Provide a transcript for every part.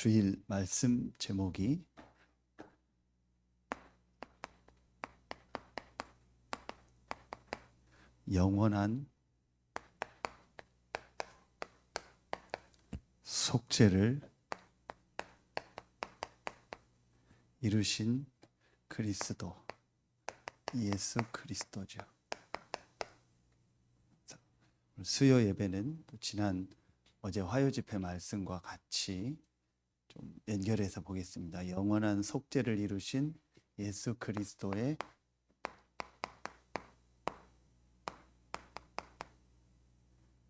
주일 말씀 제목이 영원한 속죄를 이루신 그리스도, 예수 그리스도죠. 수요 예배는 지난 어제 화요 집회 말씀과 같이 좀 연결해서 보겠습니다. 영원한 속죄를 이루신 예수 그리스도의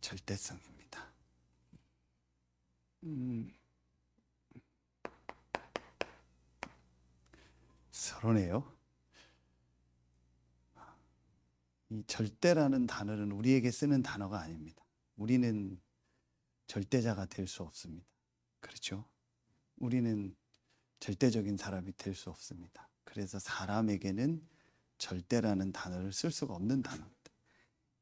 절대성입니다. 서론해요. 이 절대라는 단어는 우리에게 쓰는 단어가 아닙니다. 우리는 절대자가 될 수 없습니다. 그렇죠? 우리는 절대적인 사람이 될 수 없습니다. 그래서 사람에게는 절대라는 단어를 쓸 수가 없는 단어입니다.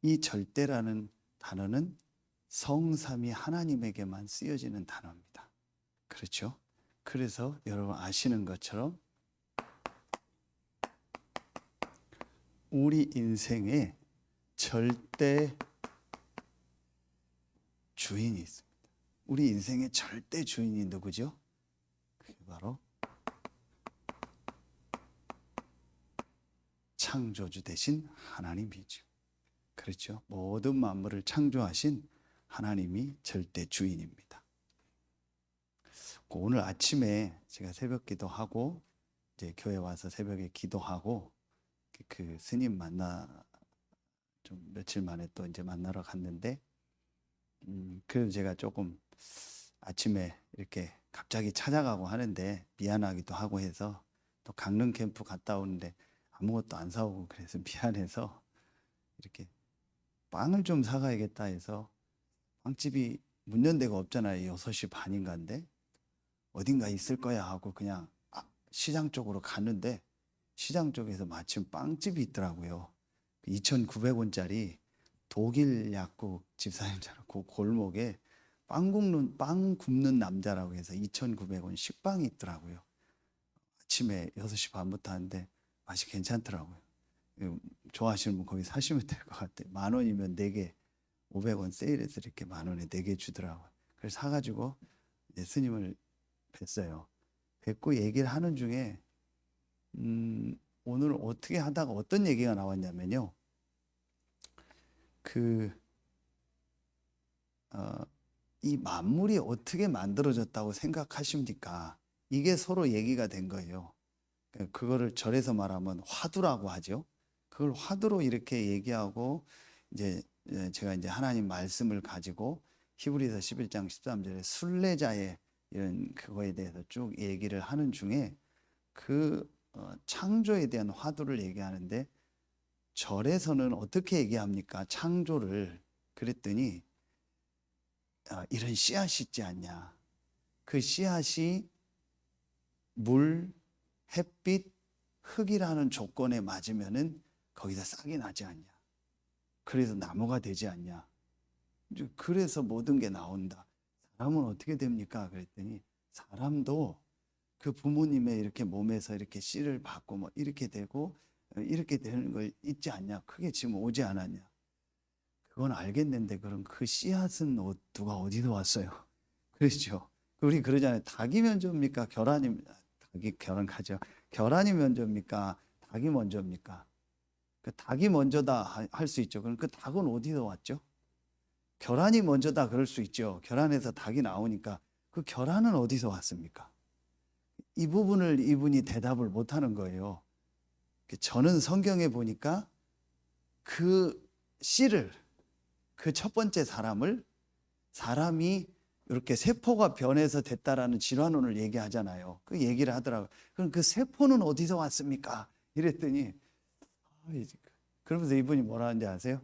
이 절대라는 단어는 성삼위 하나님에게만 쓰여지는 단어입니다. 그렇죠? 그래서 여러분 아시는 것처럼 우리 인생에 절대 주인이 있습니다. 우리 인생의 절대 주인이 누구죠? 그게 바로 창조주 되신 하나님이죠. 그렇죠? 모든 만물을 창조하신 하나님이 절대 주인입니다. 오늘 아침에 제가 새벽 기도하고 이제 교회 와서 새벽에 기도하고 그 스님 좀 며칠 만에 또 이제 만나러 갔는데 그래서 제가 조금 아침에 이렇게 갑자기 찾아가고 하는데 미안하기도 하고 해서 또 강릉 캠프 갔다 오는데 아무것도 안 사오고 그래서 미안해서 이렇게 빵을 좀 사가야겠다 해서 빵집이 문 연 데가 없잖아요. 6시 반인가인데 어딘가 있을 거야 하고 그냥 시장 쪽으로 갔는데 시장 쪽에서 마침 빵집이 있더라고요. 2,900원짜리 독일 약국 집사님처럼 그 골목에 빵 굽는 남자라고 해서 2,900원 식빵이 있더라고요. 아침에 6시 반부터 하는데 맛이 괜찮더라고요. 좋아하시는 분 거기 사시면 될 것 같아요. 10,000원이면 4개, 500원 세일해서 이렇게 10,000원에 4개 주더라고요. 그래서 사가지고 이제 스님을 뵀어요. 뵙고 얘기를 하는 중에 오늘 어떻게 하다가 어떤 얘기가 나왔냐면요. 이 만물이 어떻게 만들어졌다고 생각하십니까? 이게 서로 얘기가 된 거예요. 그거를 절에서 말하면 화두라고 하죠. 그걸 화두로 이렇게 얘기하고 이제 제가 이제 하나님 말씀을 가지고 히브리서 11장 13절에 순례자의 이런 그거에 대해서 쭉 얘기를 하는 중에 창조에 대한 화두를 얘기하는데 절에서는 어떻게 얘기합니까? 창조를. 그랬더니 이런 씨앗이 있지 않냐. 그 씨앗이 물, 햇빛, 흙이라는 조건에 맞으면은 거기다 싹이 나지 않냐. 그래서 나무가 되지 않냐. 그래서 모든 게 나온다. 사람은 어떻게 됩니까? 그랬더니 사람도 그 부모님의 이렇게 몸에서 이렇게 씨를 받고 뭐 이렇게 되고 이렇게 되는 걸 있지 않냐. 그게 지금 오지 않았냐. 그건 알겠는데 그럼 그 씨앗은 누가 어디서 왔어요? 그렇죠. 우리 그러잖아요. 닭이 먼저입니까? 계란이 먼저입니까? 닭이 먼저입니까? 그 닭이 먼저다 할 수 있죠. 그럼 그 닭은 어디서 왔죠? 계란이 먼저다 그럴 수 있죠. 계란에서 닭이 나오니까 그 계란은 어디서 왔습니까? 이 부분을 이분이 대답을 못하는 거예요. 저는 성경에 보니까 그 씨를 그 첫 번째 사람이 이렇게 세포가 변해서 됐다라는 질환론을 얘기하잖아요. 그 얘기를 하더라고요. 그럼 그 세포는 어디서 왔습니까? 이랬더니 그러면서 이분이 뭐라 하는지 아세요?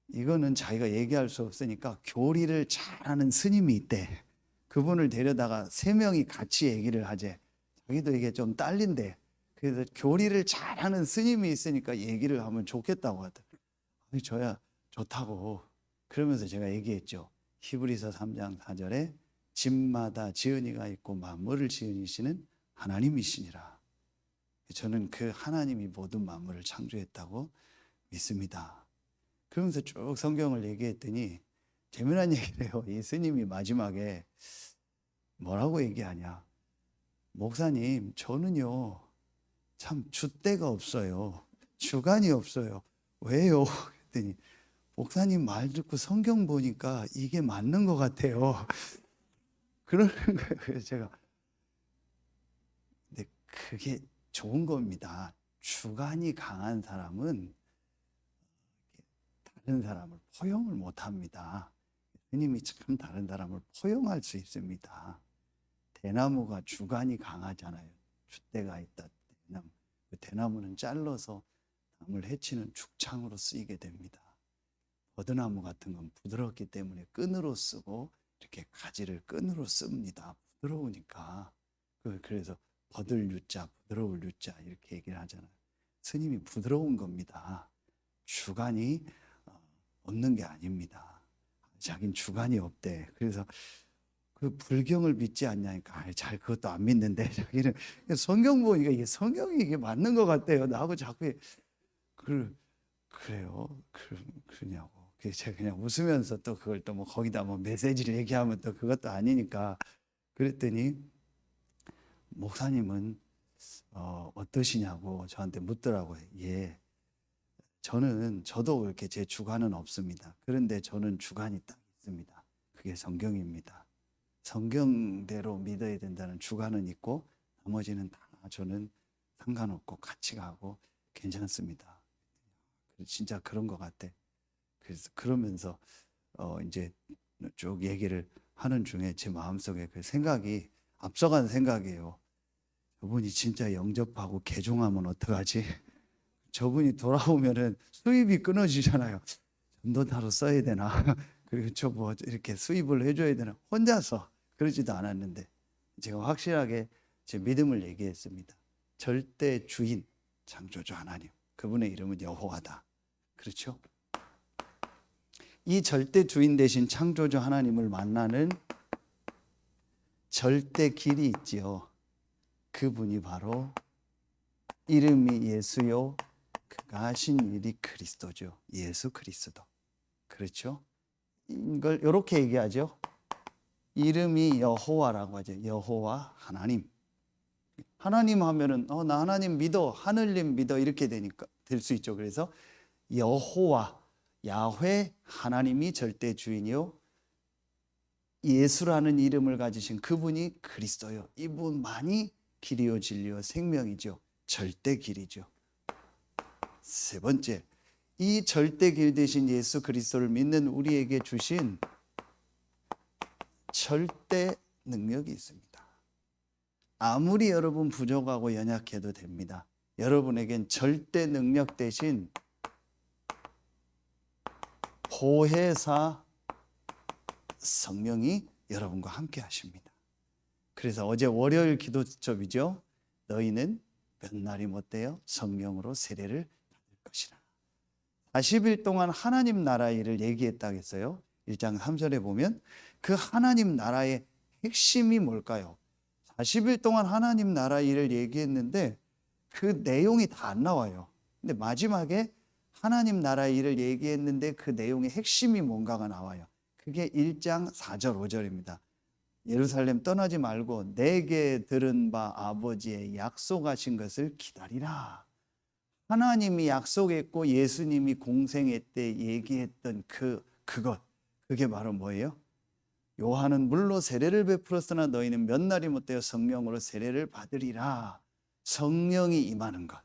이거는 자기가 얘기할 수 없으니까 교리를 잘하는 스님이 있대. 그분을 데려다가 3명이 같이 얘기를 하재. 자기도 이게 좀 딸린대. 그래서 교리를 잘하는 스님이 있으니까 얘기를 하면 좋겠다고 하더라고요. 저야 좋다고. 그러면서 제가 얘기했죠. 히브리서 3장 4절에 집마다 지은이가 있고 만물을 지으시는 하나님이시니라. 저는 그 하나님이 모든 만물을 창조했다고 믿습니다. 그러면서 쭉 성경을 얘기했더니 재미난 얘기를 해요. 이 스님이 마지막에 뭐라고 얘기하냐. 목사님, 저는요 참 줏대가 없어요. 주관이 없어요. 왜요? 그랬더니 목사님 말 듣고 성경 보니까 이게 맞는 것 같아요. 그러는 거예요. 그래서 제가 근데 그게 좋은 겁니다. 주관이 강한 사람은 다른 사람을 포용을 못합니다. 스님이 참 다른 사람을 포용할 수 있습니다. 대나무가 주관이 강하잖아요. 줏대가 있다. 대나무. 그 대나무는 잘라서 남을 해치는 죽창으로 쓰이게 됩니다. 버드나무 같은 건 부드럽기 때문에 끈으로 쓰고 이렇게 가지를 끈으로 씁니다. 부드러우니까. 그래서 버들 유자, 부드러울 유자 이렇게 얘기를 하잖아요. 스님이 부드러운 겁니다. 주관이 없는 게 아닙니다. 자긴 주관이 없대. 그래서 그 불경을 믿지 않냐니까 잘 그것도 안 믿는데 자기는 성경 보니까 이게 성경이 이게 맞는 것 같대요. 나하고 자꾸 그래요. 그러냐고. 그래서 제가 그냥 웃으면서 또 그걸 또 뭐 거기다 뭐 메시지를 얘기하면 또 그것도 아니니까 그랬더니 목사님은 어떠시냐고 저한테 묻더라고요. 예. 저도 그렇게 제 주관은 없습니다. 그런데 저는 주관이 딱 있습니다. 그게 성경입니다. 성경대로 믿어야 된다는 주관은 있고 나머지는 다 저는 상관없고 같이 가고 괜찮습니다. 진짜 그런 것 같아. 그래서 그러면서 이제 쭉 얘기를 하는 중에 제 마음속에 그 생각이 앞서간 생각이에요. 저분이 진짜 영접하고 개종하면 어떡하지? 저분이 돌아오면은 수입이 끊어지잖아요. 전도사로 써야 되나? 그리고 저 뭐 이렇게 수입을 해줘야 되나? 혼자서 그러지도 않았는데 제가 확실하게 제 믿음을 얘기했습니다. 절대 주인 창조주 하나님, 그분의 이름은 여호와다. 그렇죠? 이 절대 주인 되신 창조주 하나님을 만나는 절대 길이 있지요. 그분이 바로 이름이 예수요 그가 하신 일이 그리스도죠. 예수 그리스도. 그렇죠? 이걸 이렇게 얘기하죠. 이름이 여호와라고 하죠. 여호와 하나님. 하나님 하면은 나 하나님 믿어, 하늘님 믿어 이렇게 되니까 될 수 있죠. 그래서 여호와 야훼 하나님이 절대 주인이요 예수라는 이름을 가지신 그분이 그리스도요. 이분만이 길이요 진리요 생명이죠. 절대 길이죠. 세 번째, 이 절대 길 되신 예수 그리스도를 믿는 우리에게 주신 절대 능력이 있습니다. 아무리 여러분 부족하고 연약해도 됩니다. 여러분에겐 절대 능력 대신 보혜사 성령이 여러분과 함께 하십니다. 그래서 어제 월요일 기도첩이죠. 너희는 몇 날이 못되어 성령으로 세례를 받을 것이라. 40일 동안 하나님 나라 일을 얘기했다고 했어요. 1장 3절에 보면 그 하나님 나라의 핵심이 뭘까요? 40일 동안 하나님 나라 일을 얘기했는데 그 내용이 다 안 나와요. 근데 마지막에 하나님 나라 일을 얘기했는데 그 내용의 핵심이 뭔가가 나와요. 그게 1장 4절 5절입니다. 예루살렘 떠나지 말고 내게 들은 바 아버지의 약속하신 것을 기다리라. 하나님이 약속했고 예수님이 공생애 때 얘기했던 그것, 그게 바로 뭐예요? 요한은 물로 세례를 베풀었으나 너희는 몇 날이 못되어 성령으로 세례를 받으리라. 성령이 임하는 것.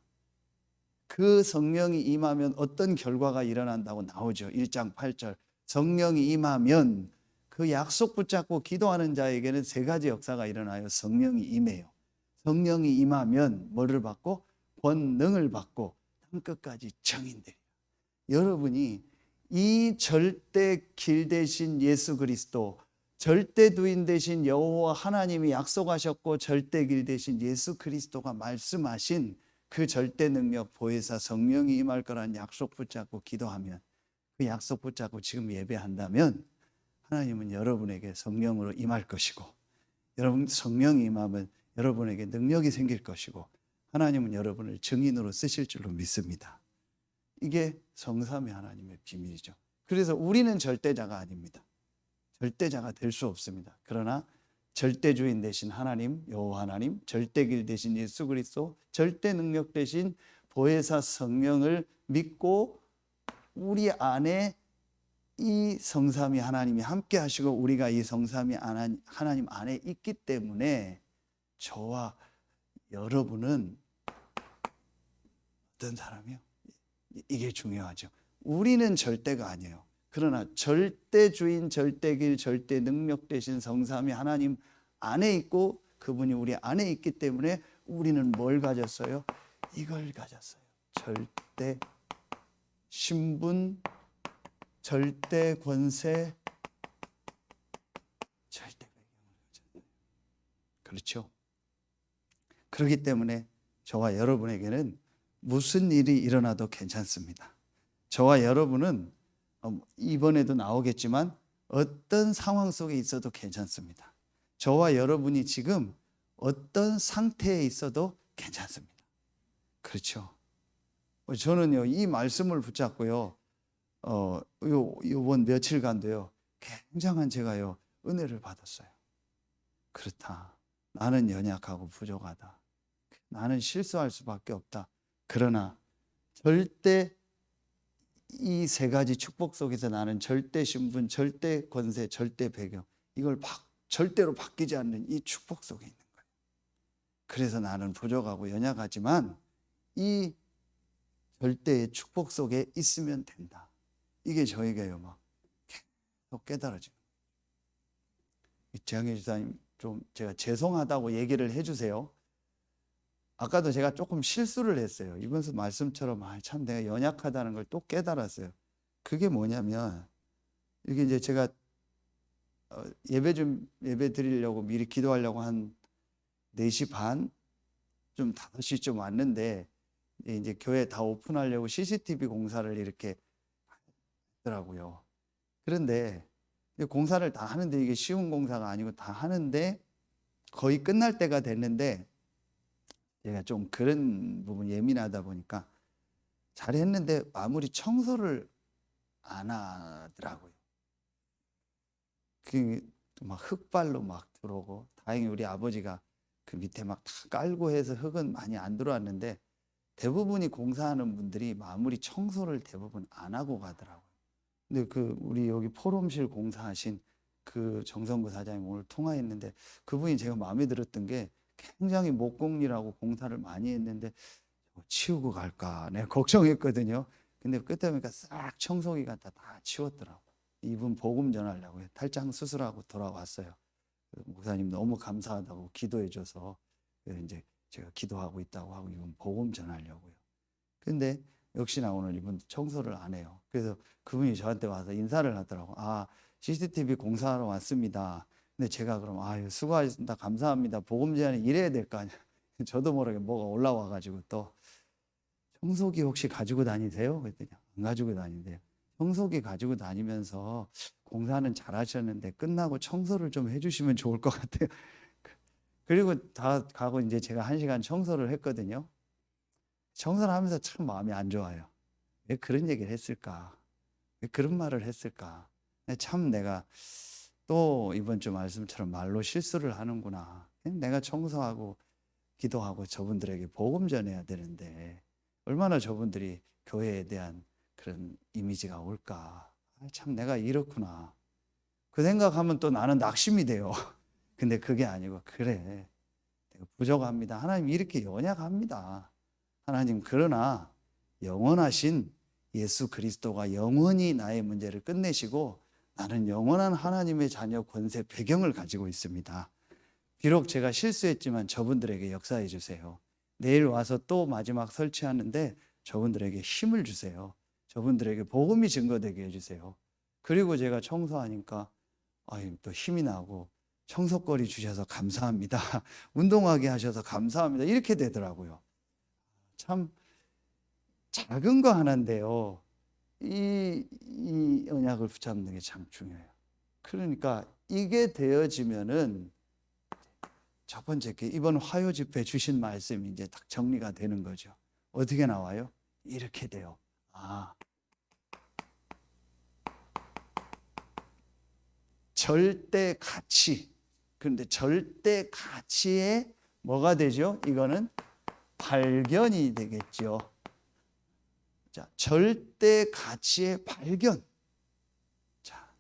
그 성령이 임하면 어떤 결과가 일어난다고 나오죠. 1장 8절. 성령이 임하면 그 약속 붙잡고 기도하는 자에게는 세 가지 역사가 일어나요. 성령이 임해요. 성령이 임하면 뭐를 받고? 권능을 받고 땅끝까지 정인되리라. 여러분이 이 절대 길 대신 예수 그리스도, 절대 두인 대신 여호와 하나님이 약속하셨고 절대 길 대신 예수 그리스도가 말씀하신 그 절대 능력 보혜사 성령이 임할 거란 약속 붙잡고 기도하면 그 약속 붙잡고 지금 예배한다면 하나님은 여러분에게 성령으로 임할 것이고, 여러분 성령이 임하면 여러분에게 능력이 생길 것이고, 하나님은 여러분을 증인으로 쓰실 줄로 믿습니다. 이게 성삼위 하나님의 비밀이죠. 그래서 우리는 절대자가 아닙니다. 절대자가 될 수 없습니다. 그러나 절대주인 되신 하나님, 여호와 하나님, 절대길 되신 예수 그리스도, 절대 능력 되신 보혜사 성령을 믿고 우리 안에 이 성삼위 하나님이 함께 하시고 우리가 이 성삼위 하나님 안에 있기 때문에 저와 여러분은 어떤 사람이요? 이게 중요하죠. 우리는 절대가 아니에요. 그러나 절대주인, 절대길, 절대 능력 되신 성삼위 하나님 안에 있고 그분이 우리 안에 있기 때문에 우리는 뭘 가졌어요? 이걸 가졌어요. 절대 신분, 절대 권세, 절대 배경을 가졌어요. 그렇죠? 그렇기 때문에 저와 여러분에게는 무슨 일이 일어나도 괜찮습니다. 저와 여러분은 이번에도 나오겠지만 어떤 상황 속에 있어도 괜찮습니다. 저와 여러분이 지금 어떤 상태에 있어도 괜찮습니다. 그렇죠? 저는요, 이 말씀을 붙잡고요, 요번 며칠간도요, 굉장한 제가요, 은혜를 받았어요. 그렇다. 나는 연약하고 부족하다. 나는 실수할 수밖에 없다. 그러나 절대 이 세 가지 축복 속에서 나는 절대 신분, 절대 권세, 절대 배경, 이걸 절대로 바뀌지 않는 이 축복 속에 있는 거예요. 그래서 나는 부족하고 연약하지만 이 절대의 축복 속에 있으면 된다. 이게 저에게요, 막 계속 깨달아지는 거예요. 재학의 주사님, 좀 제가 죄송하다고 얘기를 해주세요. 아까도 제가 조금 실수를 했어요. 이번 말씀처럼 참 내가 연약하다는 걸 또 깨달았어요. 그게 뭐냐면, 이게 이제 제가 예배 드리려고 미리 기도하려고 한 4시 반, 좀 5시쯤 왔는데, 이제 교회 다 오픈하려고 CCTV 공사를 이렇게 하더라고요. 그런데 공사를 다 하는데, 이게 쉬운 공사가 아니고 다 하는데 거의 끝날 때가 됐는데, 제가 좀 그런 부분 예민하다 보니까 잘했는데 마무리 청소를 안 하더라고요. 막 흙발로 막 들어오고, 다행히 우리 아버지가 그 밑에 막 다 깔고 해서 흙은 많이 안 들어왔는데, 대부분이 공사하는 분들이 마무리 청소를 대부분 안 하고 가더라고요. 근데 우리 여기 포럼실 공사하신 그 정성구 사장님 오늘 통화했는데, 그분이 제가 마음에 들었던 게 굉장히 목공일하고 공사를 많이 했는데 치우고 갈까 내가 걱정했거든요. 근데 끝에 보니까 싹 청소기가 다 치웠더라고. 이분 복음 전하려고 탈장 수술하고 돌아왔어요. 목사님 너무 감사하다고 기도해줘서 이제 제가 기도하고 있다고 하고 이분 복음 전하려고요. 근데 역시나 오늘 이분 청소를 안 해요. 그래서 그분이 저한테 와서 인사를 하더라고. CCTV 공사하러 왔습니다. 근데 제가 그럼 수고하셨습니다. 감사합니다. 복음 전에 일해야 될 거 아니야. 저도 모르게 뭐가 올라와가지고 또 청소기 혹시 가지고 다니세요? 그랬더니 안 가지고 다니세요. 청소기 가지고 다니면서 공사는 잘하셨는데 끝나고 청소를 좀 해주시면 좋을 것 같아요. 그리고 다 가고 이제 제가 1시간 청소를 했거든요. 청소를 하면서 참 마음이 안 좋아요. 왜 그런 얘기를 했을까? 왜 그런 말을 했을까? 참 내가 또 이번 주 말씀처럼 말로 실수를 하는구나. 내가 청소하고 기도하고 저분들에게 복음 전해야 되는데 얼마나 저분들이 교회에 대한 그런 이미지가 올까. 참 내가 이렇구나. 그 생각하면 또 나는 낙심이 돼요. 근데 그게 아니고, 그래, 내가 부족합니다. 하나님 이렇게 연약합니다. 하나님, 그러나 영원하신 예수 그리스도가 영원히 나의 문제를 끝내시고 나는 영원한 하나님의 자녀 권세 배경을 가지고 있습니다. 비록 제가 실수했지만 저분들에게 역사해 주세요. 내일 와서 또 마지막 설치하는데 저분들에게 힘을 주세요. 저분들에게 복음이 증거되게 해주세요. 그리고 제가 청소하니까 또 힘이 나고, 청소거리 주셔서 감사합니다. 운동하게 하셔서 감사합니다. 이렇게 되더라고요. 참 작은 거 하나인데요. 이 언약을 붙잡는 게 참 중요해요. 그러니까 이게 되어지면은 첫 번째 이번 화요 집회 주신 말씀이 이제 딱 정리가 되는 거죠. 어떻게 나와요? 이렇게 돼요. 절대 가치. 그런데 절대 가치에 뭐가 되죠? 이거는 발견이 되겠죠. 자, 절대 가치의 발견. 자,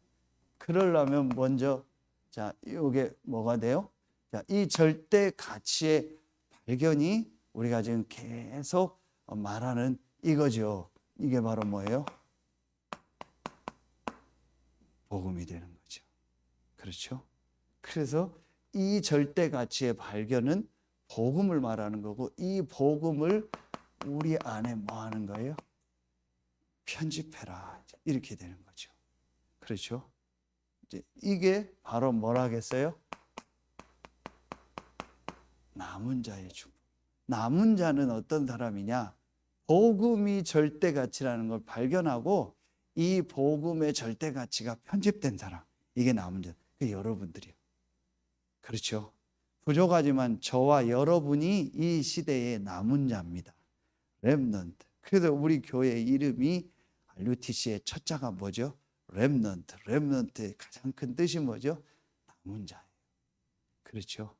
그러려면 먼저 자, 이게 뭐가 돼요? 자, 이 절대 가치의 발견이 우리가 지금 계속 말하는 이거죠. 이게 바로 뭐예요? 복음이 되는 거죠. 그렇죠? 그래서 이 절대 가치의 발견은 복음을 말하는 거고, 이 복음을 우리 안에 뭐 하는 거예요? 편집해라. 이렇게 되는 거죠. 그렇죠? 이제 이게 바로 뭐라겠어요? 남은 자의 축복. 남은 자는 어떤 사람이냐? 복음이 절대 가치라는 걸 발견하고 이 복음의 절대 가치가 편집된 사람. 이게 남은 자. 그 여러분들이요. 그렇죠? 부족하지만 저와 여러분이 이 시대의 남은 자입니다. 렘넌트. 그래서 우리 교회 이름이 RUTC의 첫 자가 뭐죠? 렘넌트. 렘넌트의 가장 큰 뜻이 뭐죠? 남은 자예요. 그렇죠?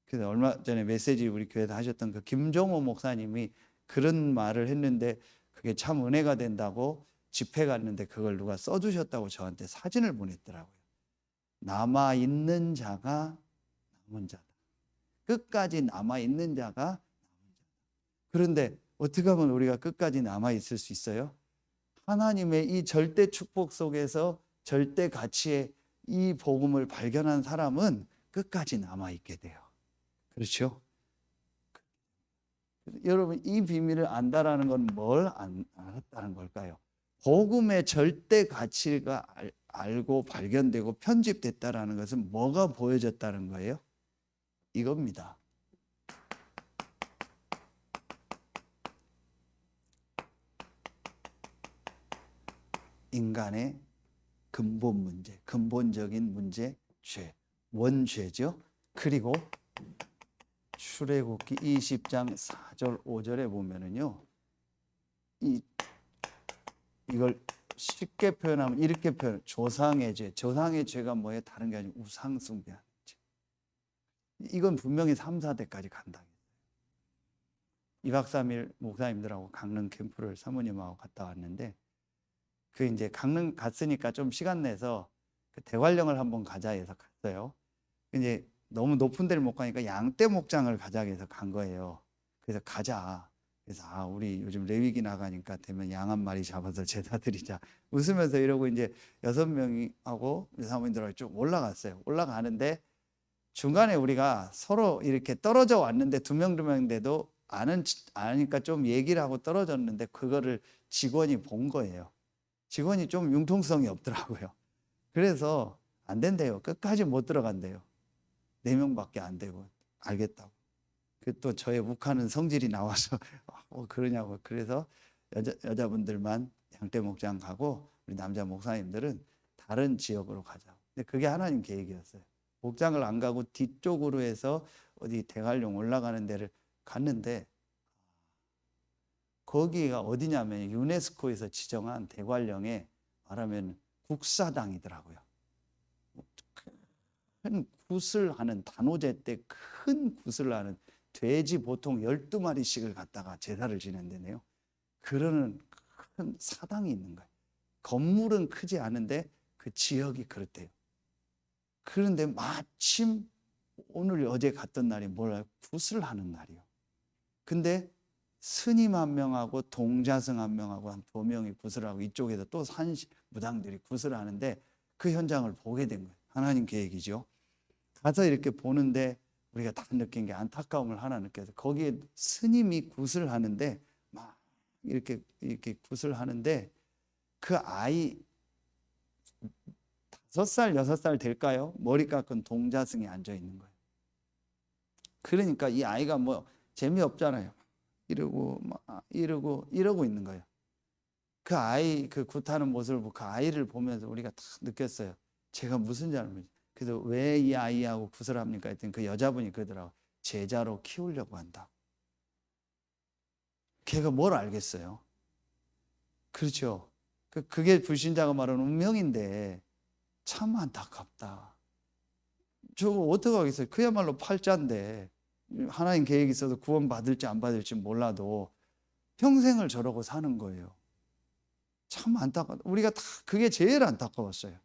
그래서 얼마 전에 메시지 우리 교회에서 하셨던 그 김종호 목사님이 그런 말을 했는데 그게 참 은혜가 된다고 집회 갔는데 그걸 누가 써주셨다고 저한테 사진을 보냈더라고요. 남아있는 자가 남은 자다. 끝까지 남아있는 자가 남은 자다. 그런데 어떻게 하면 우리가 끝까지 남아있을 수 있어요? 하나님의 이 절대 축복 속에서 절대 가치의 이 복음을 발견한 사람은 끝까지 남아있게 돼요. 그렇죠? 여러분, 이 비밀을 안다라는 건 뭘 알았다는 걸까요? 복음의 절대 가치가 알고 발견되고 편집됐다라는 것은 뭐가 보여졌다는 거예요? 이겁니다. 인간의 근본 문제, 근본적인 문제, 죄, 원죄죠. 그리고 출애굽기 20장 4절 5절에 보면은요, 이걸 쉽게 표현하면 이렇게 표현. 조상의 죄. 조상의 죄가 뭐예요? 다른 게 아니고 우상 숭배하는 죄. 이건 분명히 3, 4대까지 간다. 2박 3일 목사님들하고 강릉 캠프를 사모님하고 갔다 왔는데, 그 이제 강릉 갔으니까 좀 시간 내서 그 대관령을 한번 가자 해서 갔어요. 이제 너무 높은 데를 못 가니까 양떼 목장을 가자 해서 간 거예요. 그래서 가자. 그래서 우리 요즘 레위기 나가니까 되면 양 한 마리 잡아서 제사 드리자. 웃으면서 이러고 이제 6명이 하고 사모님들하고 쭉 올라갔어요. 올라가는데 중간에 우리가 서로 이렇게 떨어져 왔는데 2명 아니까 좀 얘기를 하고 떨어졌는데 그거를 직원이 본 거예요. 직원이 좀 융통성이 없더라고요. 그래서 안 된대요. 끝까지 못 들어간대요. 4명밖에 안 되고. 알겠다고. 또 저의 욱하는 성질이 나와서 그러냐고. 그래서 여자분들만 양떼 목장 가고 우리 남자 목사님들은 다른 지역으로 가자. 근데 그게 하나님 계획이었어요. 목장을 안 가고 뒤쪽으로 해서 어디 대관령 올라가는 데를 갔는데 거기가 어디냐면 유네스코에서 지정한 대관령에 말하면 국사당이더라고요. 큰 굿을 하는 단오제 때 큰 굿을 하는 돼지 보통 12마리씩을 갖다가 제사를 지낸다네요. 그러는 큰 사당이 있는 거예요. 건물은 크지 않은데 그 지역이 그렇대요. 그런데 마침 오늘 어제 갔던 날이 뭐라 굿을 하는 날이요. 근데 스님 한 명하고 동자승 한 명하고 한 2명이 굿을 하고 이쪽에서 또 무당들이 굿을 하는데 그 현장을 보게 된 거예요. 하나님 계획이죠. 가서 이렇게 보는데 우리가 다 느낀 게 안타까움을 하나 느껴서 거기에 스님이 굿을 하는데 막 이렇게 굿을 하는데 그 아이 5살, 6살 될까요? 머리 깎은 동자승이 앉아 있는 거예요. 그러니까 이 아이가 뭐 재미없잖아요. 이러고 있는 거예요. 그 아이 그 굿하는 모습을 그 아이를 보면서 우리가 다 느꼈어요. 제가 무슨 잘못, 그래서 왜 이 아이하고 구슬합니까 했더니 그 여자분이 그러더라고. 제자로 키우려고 한다. 걔가 뭘 알겠어요? 그렇죠. 그게 불신자가 말하는 운명인데 참 안타깝다. 저거 어떡하겠어요? 그야말로 팔자인데 하나님 계획이 있어서 구원 받을지 안 받을지 몰라도 평생을 저러고 사는 거예요. 참 안타깝다. 우리가 다 그게 제일 안타까웠어요.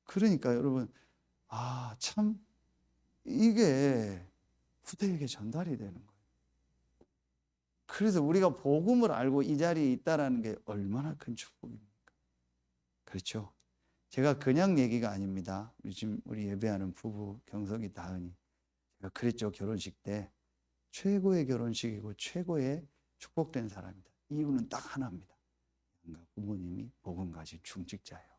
그러니까 여러분, 참 이게 후대에게 전달이 되는 거예요. 그래서 우리가 복음을 알고 이 자리에 있다라는 게 얼마나 큰 축복입니까? 그렇죠? 제가 그냥 얘기가 아닙니다. 요즘 우리 예배하는 부부 경석이 다은이, 제가 그랬죠. 결혼식 때 최고의 결혼식이고 최고의 축복된 사람이다. 이유는 딱 하나입니다. 부모님이 복음 가진 중직자예요.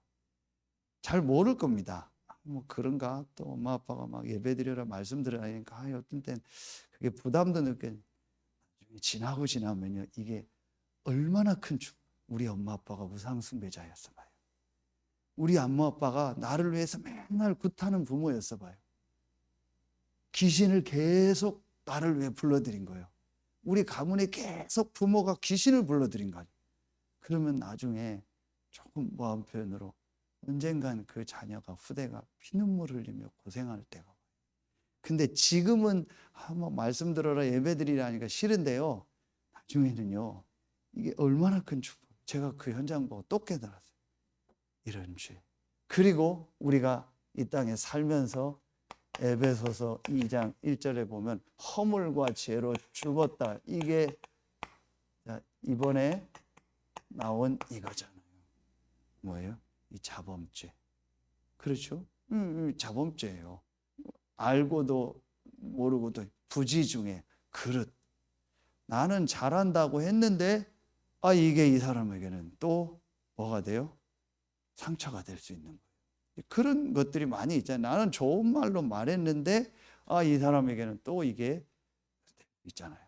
잘 모를 겁니다. 뭐 그런가, 또 엄마 아빠가 막 예배드려라 말씀드려라 하니까 어떤 때는 그게 부담도 느껴. 지나면요, 이게 얼마나 큰 축복. 우리 엄마 아빠가 우상 숭배자였어 봐요. 우리 엄마 아빠가 나를 위해서 맨날 굿하는 부모였어 봐요. 귀신을 계속 나를 위해 불러들인 거예요. 우리 가문에 계속 부모가 귀신을 불러들인 거예요. 그러면 나중에 조금 뭐한 표현으로 언젠간 그 자녀가, 후대가 피눈물 흘리며 고생할 때가 와요. 근데 지금은 뭐 말씀 들어라 예배드리라니까 싫은데요, 나중에는요 이게 얼마나 큰 축복. 제가 그 현장 보고 또 깨달았어요. 이런 죄. 그리고 우리가 이 땅에 살면서 에베소서 2장 1절에 보면 허물과 죄로 죽었다. 이게 이번에 나온 이거잖아요. 뭐예요? 이 자범죄. 그렇죠? 자범죄예요. 알고도 모르고도 부지 중에 그릇. 나는 잘한다고 했는데 이게 이 사람에게는 또 뭐가 돼요? 상처가 될 수 있는 거예요. 그런 것들이 많이 있잖아요. 나는 좋은 말로 말했는데 이 사람에게는 또 이게 있잖아요.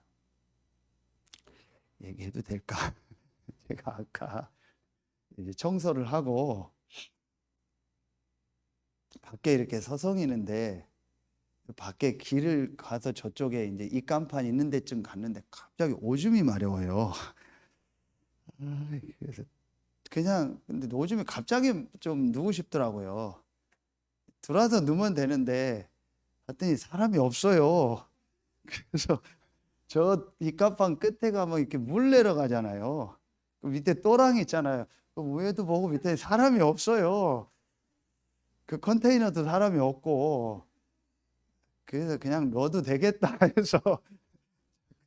얘기해도 될까? 제가 아까 이제 청소를 하고 밖에 이렇게 서성이는데 밖에 길을 가서 저쪽에 이제 입간판 있는 데쯤 갔는데 갑자기 오줌이 마려워요. 그래서 그냥 근데 오줌이 갑자기 좀 누고 싶더라고요. 들어와서 누면 되는데 봤더니 사람이 없어요. 그래서 저 입간판 끝에 가면 이렇게 물 내려가잖아요. 그 밑에 또랑이 있잖아요. 그 위에도 보고 밑에 사람이 없어요. 그 컨테이너도 사람이 없고. 그래서 그냥 넣어도 되겠다 해서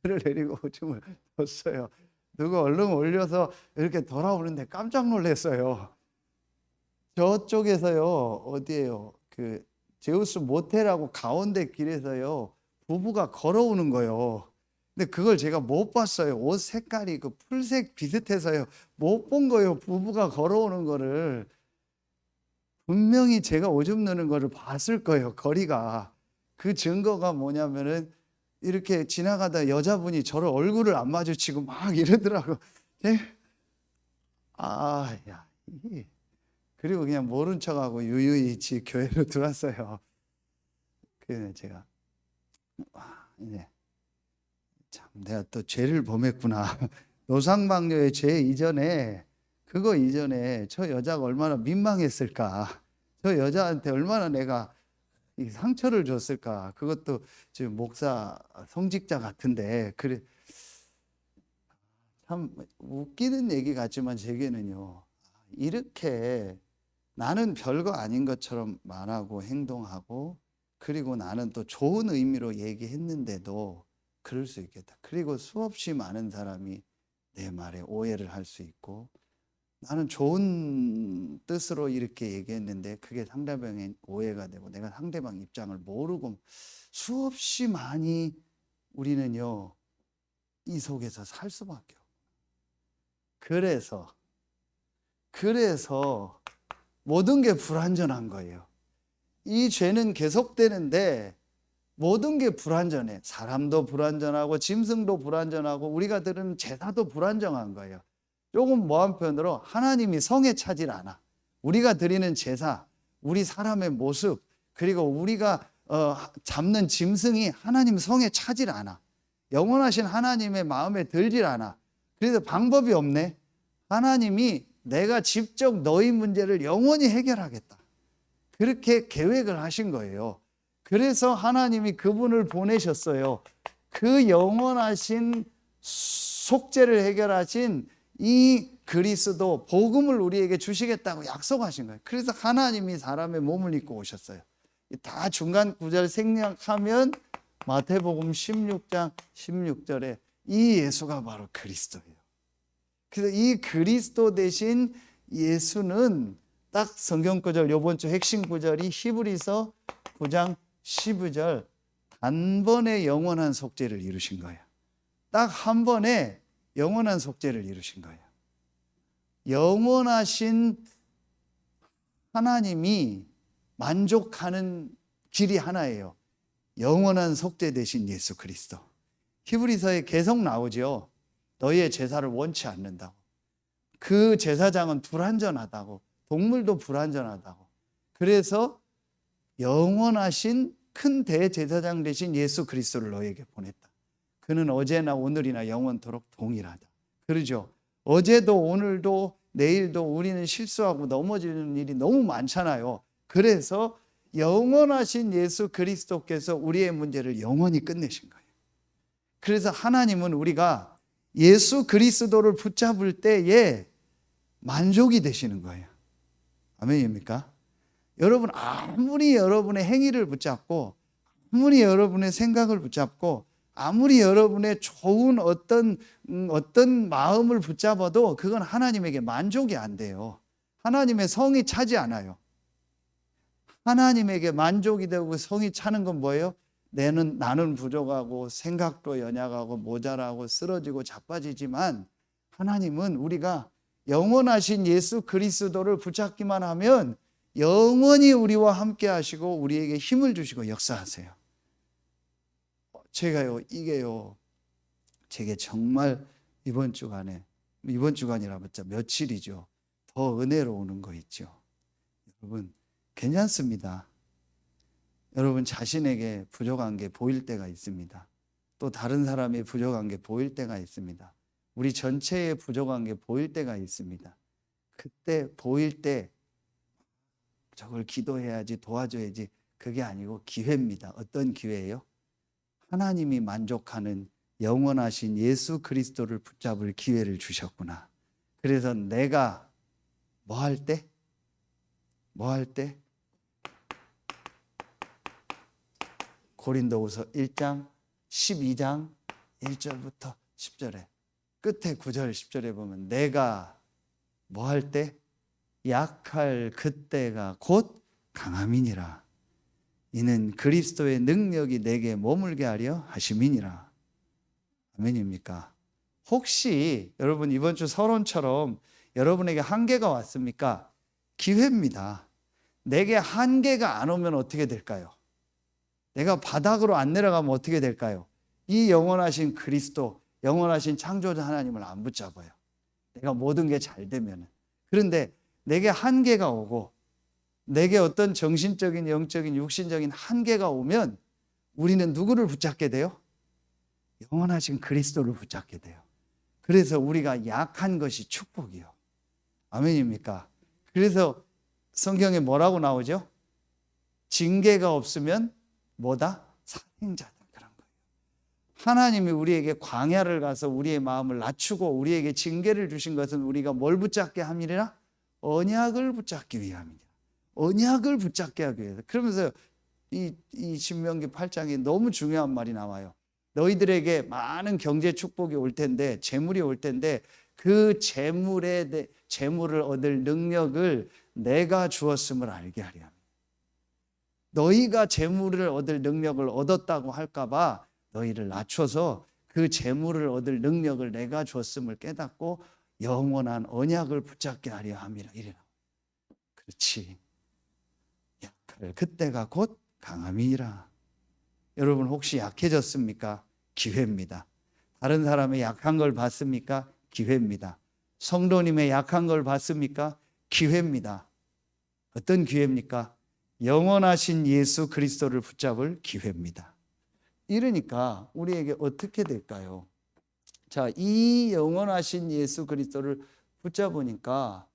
그를 내리고 오줌을 넣었어요. 누가 얼른 올려서 이렇게 돌아오는데 깜짝 놀랐어요. 저쪽에서요, 어디에요? 그 제우스 모텔하고 가운데 길에서요, 부부가 걸어오는 거예요. 근데 그걸 제가 못 봤어요. 옷 색깔이 그 풀색 비슷해서요, 못 본 거예요. 부부가 걸어오는 거를. 분명히 제가 오줌 누는 거를 봤을 거예요. 거리가. 그 증거가 뭐냐면은 이렇게 지나가다 여자분이 저를 얼굴을 안 마주치고 막 이러더라고. 야, 그리고 그냥 모른 척하고 유유히 교회로 들어왔어요. 그래서 제가 이제 참 내가 또 죄를 범했구나. 노상방뇨의 죄 이전에, 그거 이전에 저 여자가 얼마나 민망했을까. 저 여자한테 얼마나 내가 이 상처를 줬을까. 그것도 지금 목사 성직자 같은데. 그래, 참 웃기는 얘기 같지만 제게는요, 이렇게 나는 별거 아닌 것처럼 말하고 행동하고, 그리고 나는 또 좋은 의미로 얘기했는데도 그럴 수 있겠다. 그리고 수없이 많은 사람이 내 말에 오해를 할 수 있고, 나는 좋은 뜻으로 이렇게 얘기했는데 그게 상대방의 오해가 되고 내가 상대방 입장을 모르고, 수없이 많이 우리는요 이 속에서 살 수밖에 없어요. 그래서 모든 게 불완전한 거예요. 이 죄는 계속되는데 모든 게 불완전해. 사람도 불완전하고 짐승도 불완전하고 우리가 들은 제사도 불완전한 거예요. 조금 뭐한 표현으로 하나님이 성에 차질 않아. 우리가 드리는 제사, 우리 사람의 모습, 그리고 우리가 잡는 짐승이 하나님 성에 차질 않아. 영원하신 하나님의 마음에 들질 않아. 그래서 방법이 없네. 하나님이 내가 직접 너희 문제를 영원히 해결하겠다. 그렇게 계획을 하신 거예요. 그래서 하나님이 그분을 보내셨어요. 그 영원하신 속죄를 해결하신 이 그리스도 복음을 우리에게 주시겠다고 약속하신 거예요. 그래서 하나님이 사람의 몸을 입고 오셨어요. 다 중간 구절 생략하면 마태복음 16장 16절에 이 예수가 바로 그리스도예요. 그래서 이 그리스도 대신 예수는 딱 성경 구절, 이번 주 핵심 구절이 히브리서 9장 12절, 단번에 영원한 속죄를 이루신 거예요. 딱 한 번에 영원한 속죄를 이루신 거예요. 영원하신 하나님이 만족하는 길이 하나예요. 영원한 속죄 되신 예수 그리스도. 히브리서에 계속 나오죠. 너희의 제사를 원치 않는다고. 그 제사장은 불완전하다고. 동물도 불완전하다고. 그래서 영원하신 큰 대제사장 되신 예수 그리스도를 너희에게 보냈다. 그는 어제나 오늘이나 영원토록 동일하다. 그러죠. 어제도 오늘도 내일도 우리는 실수하고 넘어지는 일이 너무 많잖아요. 그래서 영원하신 예수 그리스도께서 우리의 문제를 영원히 끝내신 거예요. 그래서 하나님은 우리가 예수 그리스도를 붙잡을 때에 만족이 되시는 거예요. 아멘입니까? 여러분, 아무리 여러분의 행위를 붙잡고, 아무리 여러분의 생각을 붙잡고, 아무리 여러분의 좋은 어떤 마음을 붙잡아도 그건 하나님에게 만족이 안 돼요. 하나님의 성이 차지 않아요. 하나님에게 만족이 되고 성이 차는 건 뭐예요? 나는 부족하고 생각도 연약하고 모자라고 쓰러지고 자빠지지만 하나님은 우리가 영원하신 예수 그리스도를 붙잡기만 하면 영원히 우리와 함께 하시고 우리에게 힘을 주시고 역사하세요. 이게요, 제게 정말 이번 주간이라봤자 며칠이죠. 더 은혜로 오는 거 있죠. 여러분, 괜찮습니다. 여러분 자신에게 부족한 게 보일 때가 있습니다. 또 다른 사람이 부족한 게 보일 때가 있습니다. 우리 전체에 부족한 게 보일 때가 있습니다. 그때 보일 때 저걸 기도해야지, 도와줘야지, 그게 아니고 기회입니다. 어떤 기회예요? 하나님이 만족하는 영원하신 예수 그리스도를 붙잡을 기회를 주셨구나. 그래서 내가 뭐 할 때? 고린도후서 1장 12장 1절부터 10절에 끝에 9절 10절에 보면 내가 뭐 할 때? 약할 그때가 곧 강함이니라. 이는 그리스도의 능력이 내게 머물게 하려 하심이니라. 아멘입니까? 혹시 여러분 이번 주 서론처럼 여러분에게 한계가 왔습니까? 기회입니다. 내게 한계가 안 오면 어떻게 될까요? 내가 바닥으로 안 내려가면 어떻게 될까요? 이 영원하신 그리스도, 영원하신 창조자 하나님을 안 붙잡아요. 내가 모든 게 잘 되면은. 그런데 내게 한계가 오고 내게 어떤 정신적인, 영적인, 육신적인 한계가 오면 우리는 누구를 붙잡게 돼요? 영원하신 그리스도를 붙잡게 돼요. 그래서 우리가 약한 것이 축복이요. 아멘입니까? 그래서 성경에 뭐라고 나오죠? 징계가 없으면 뭐다? 살인자다. 그런 거예요. 하나님이 우리에게 광야를 가서 우리의 마음을 낮추고 우리에게 징계를 주신 것은 우리가 뭘 붙잡게 함이라? 언약을 붙잡기 위함이냐. 언약을 붙잡게 하기 위해서. 그러면서 이 신명기 8장에 너무 중요한 말이 나와요. 너희들에게 많은 경제 축복이 올 텐데, 재물이 올 텐데 그 재물을 얻을 능력을 내가 주었음을 알게 하려 합니다. 너희가 재물을 얻을 능력을 얻었다고 할까봐 너희를 낮춰서 그 재물을 얻을 능력을 내가 줬음을 깨닫고 영원한 언약을 붙잡게 하려 함이라. 이래라. 그렇지. 약할 그때가 곧 강함이라. 여러분 혹시 약해졌습니까? 기회입니다. 다른 사람의 약한 걸 봤습니까? 기회입니다. 성도님의 약한 걸 봤습니까? 기회입니다. 어떤 기회입니까? 영원하신 예수 그리스도를 붙잡을 기회입니다. 이러니까 우리에게 어떻게 될까요? 자, 이 영원하신 예수 그리스도를 붙잡으니까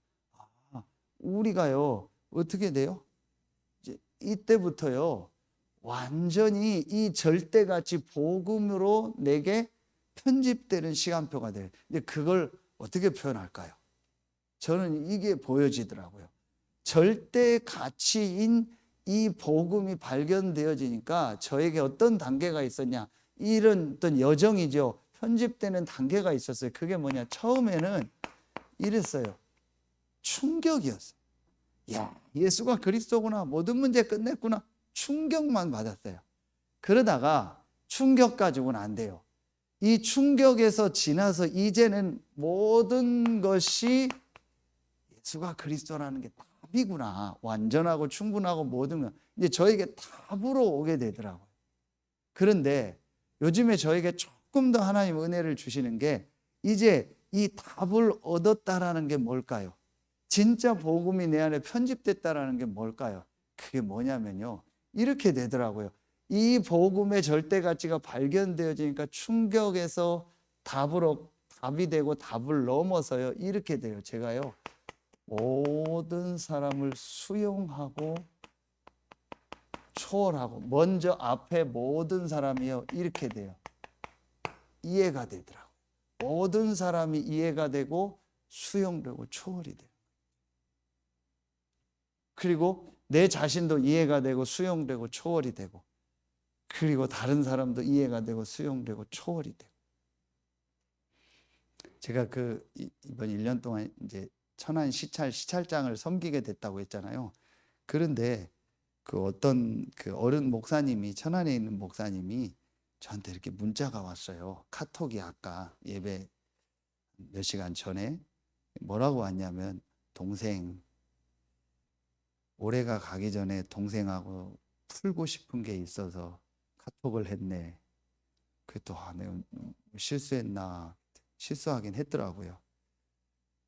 우리가요 어떻게 돼요? 이제 이때부터요 완전히 이 절대가치 복음으로 내게 편집되는 시간표가 돼요. 이제 그걸 어떻게 표현할까요? 저는 이게 보여지더라고요. 절대 가치인 이 복음이 발견되어지니까 저에게 어떤 단계가 있었냐? 이런 어떤 여정이죠. 편집되는 단계가 있었어요. 그게 뭐냐? 처음에는 이랬어요. 충격이었어요. 야, 예수가 그리스도구나. 모든 문제 끝냈구나. 충격만 받았어요. 그러다가 충격 가지고는 안 돼요. 이 충격에서 지나서 이제는 모든 것이 예수가 그리스도라는 게 답이구나. 완전하고 충분하고 모든 건 이제 저에게 답으로 오게 되더라고요. 그런데 요즘에 저에게 조금 더 하나님 은혜를 주시는 게 이제 이 답을 얻었다라는 게 뭘까요? 진짜 복음이 내 안에 편집됐다라는 게 뭘까요? 그게 뭐냐면요. 이렇게 되더라고요. 이 복음의 절대 가치가 발견되어지니까 충격에서 답이 되고 답을 넘어서요. 이렇게 돼요. 제가요. 모든 사람을 수용하고 초월하고 먼저 앞에 모든 사람이요. 이렇게 돼요. 이해가 되더라고요. 모든 사람이 이해가 되고 수용되고 초월이 돼요. 그리고 내 자신도 이해가 되고 수용되고 초월이 되고 그리고 다른 사람도 이해가 되고 수용되고 초월이 되고 제가 이번 1년 동안 이제 천안 시찰장을 섬기게 됐다고 했잖아요. 그런데 그 어떤 그 어른 목사님이 천안에 있는 목사님이 저한테 이렇게 문자가 왔어요. 카톡이 아까 예배 몇 시간 전에 뭐라고 왔냐면 동생 올해가 가기 전에 동생하고 풀고 싶은 게 있어서 카톡을 했네. 그또 내가 실수했나 실수하긴 했더라고요.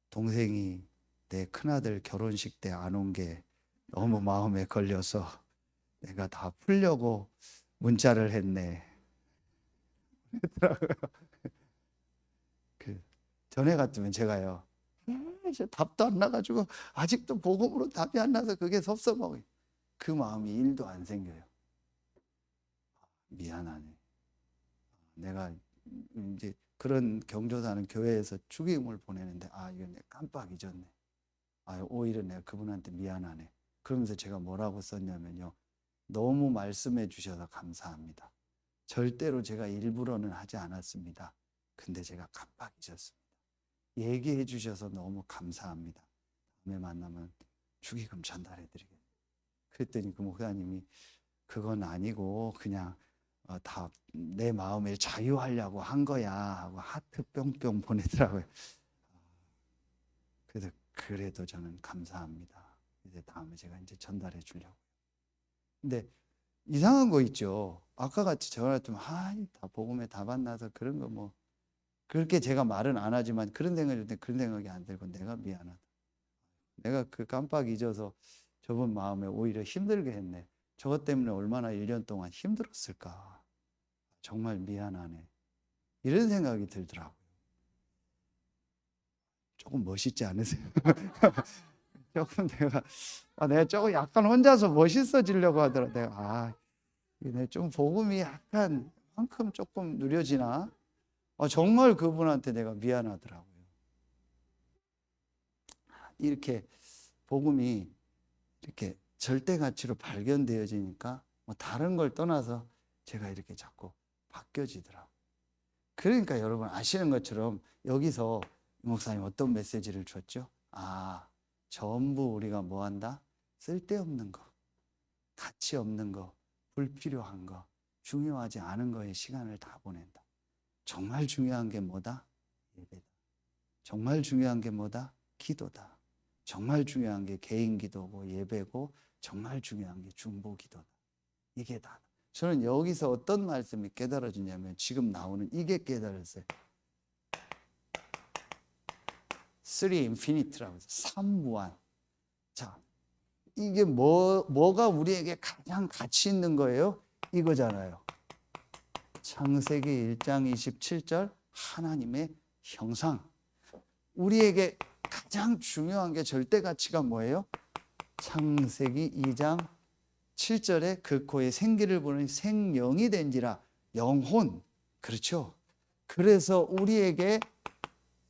동생이 내 큰아들 결혼식 때 안 온 게 너무 마음에 걸려서 내가 다 풀려고 문자를 했네. 그 전에 같으면 제가요. 이제 답도 안 나가지고 아직도 복음으로 답이 안 나서 그게 섭섭하고 그 마음이 1도 안 생겨요. 미안하네. 내가 이제 그런 경조사는 교회에서 축의금을 보내는데 이거 내가 깜빡 잊었네. 오히려 내가 그분한테 미안하네. 그러면서 제가 뭐라고 썼냐면요. 너무 말씀해 주셔서 감사합니다. 절대로 제가 일부러는 하지 않았습니다. 근데 제가 깜빡 잊었습니다. 얘기해 주셔서 너무 감사합니다. 다음에 만나면 축의금 전달해 드리겠습니다. 그랬더니 그 목사님이 그건 아니고 그냥 다 내 마음을 자유하려고 한 거야 하고 하트 뿅뿅 보내더라고요. 그래서 그래도 저는 감사합니다. 이제 다음에 제가 이제 전달해 주려고. 근데 이상한 거 있죠. 아까 같이 전화 했으면 다 복음에 다 만나서 그런 거 뭐 그렇게 제가 말은 안 하지만 그런 생각이 드는데 그런 생각이 안 들고 내가 미안하다. 내가 그 깜빡 잊어서 저분 마음에 오히려 힘들게 했네. 저것 때문에 얼마나 1년 동안 힘들었을까. 정말 미안하네. 이런 생각이 들더라고요. 조금 멋있지 않으세요? 조금 내가 조금 약간 혼자서 멋있어지려고 하더라. 내가 좀 복음이 약간 만큼 조금 느려지나? 정말 그분한테 내가 미안하더라고요. 이렇게 복음이 이렇게 절대 가치로 발견되어지니까 뭐 다른 걸 떠나서 제가 이렇게 자꾸 바뀌어지더라고요. 그러니까 여러분 아시는 것처럼 여기서 목사님 어떤 메시지를 줬죠? 전부 우리가 뭐 한다? 쓸데없는 거, 가치 없는 거, 불필요한 거, 중요하지 않은 거에 시간을 다 보낸다. 정말 중요한 게 뭐다? 예배다. 정말 중요한 게 뭐다? 기도다. 정말 중요한 게 개인 기도고 예배고 정말 중요한 게 중보 기도다. 이게 다. 저는 여기서 어떤 말씀이 깨달아지냐면 지금 나오는 이게 깨달았어요. 3 인피니트라고 해서 3무한. 자, 이게 뭐가 우리에게 가장 가치 있는 거예요? 이거잖아요. 창세기 1장 27절 하나님의 형상. 우리에게 가장 중요한 게 절대 가치가 뭐예요? 창세기 2장 7절에 그 코에 생기를 부는 생명이 된지라. 영혼. 그렇죠. 그래서 우리에게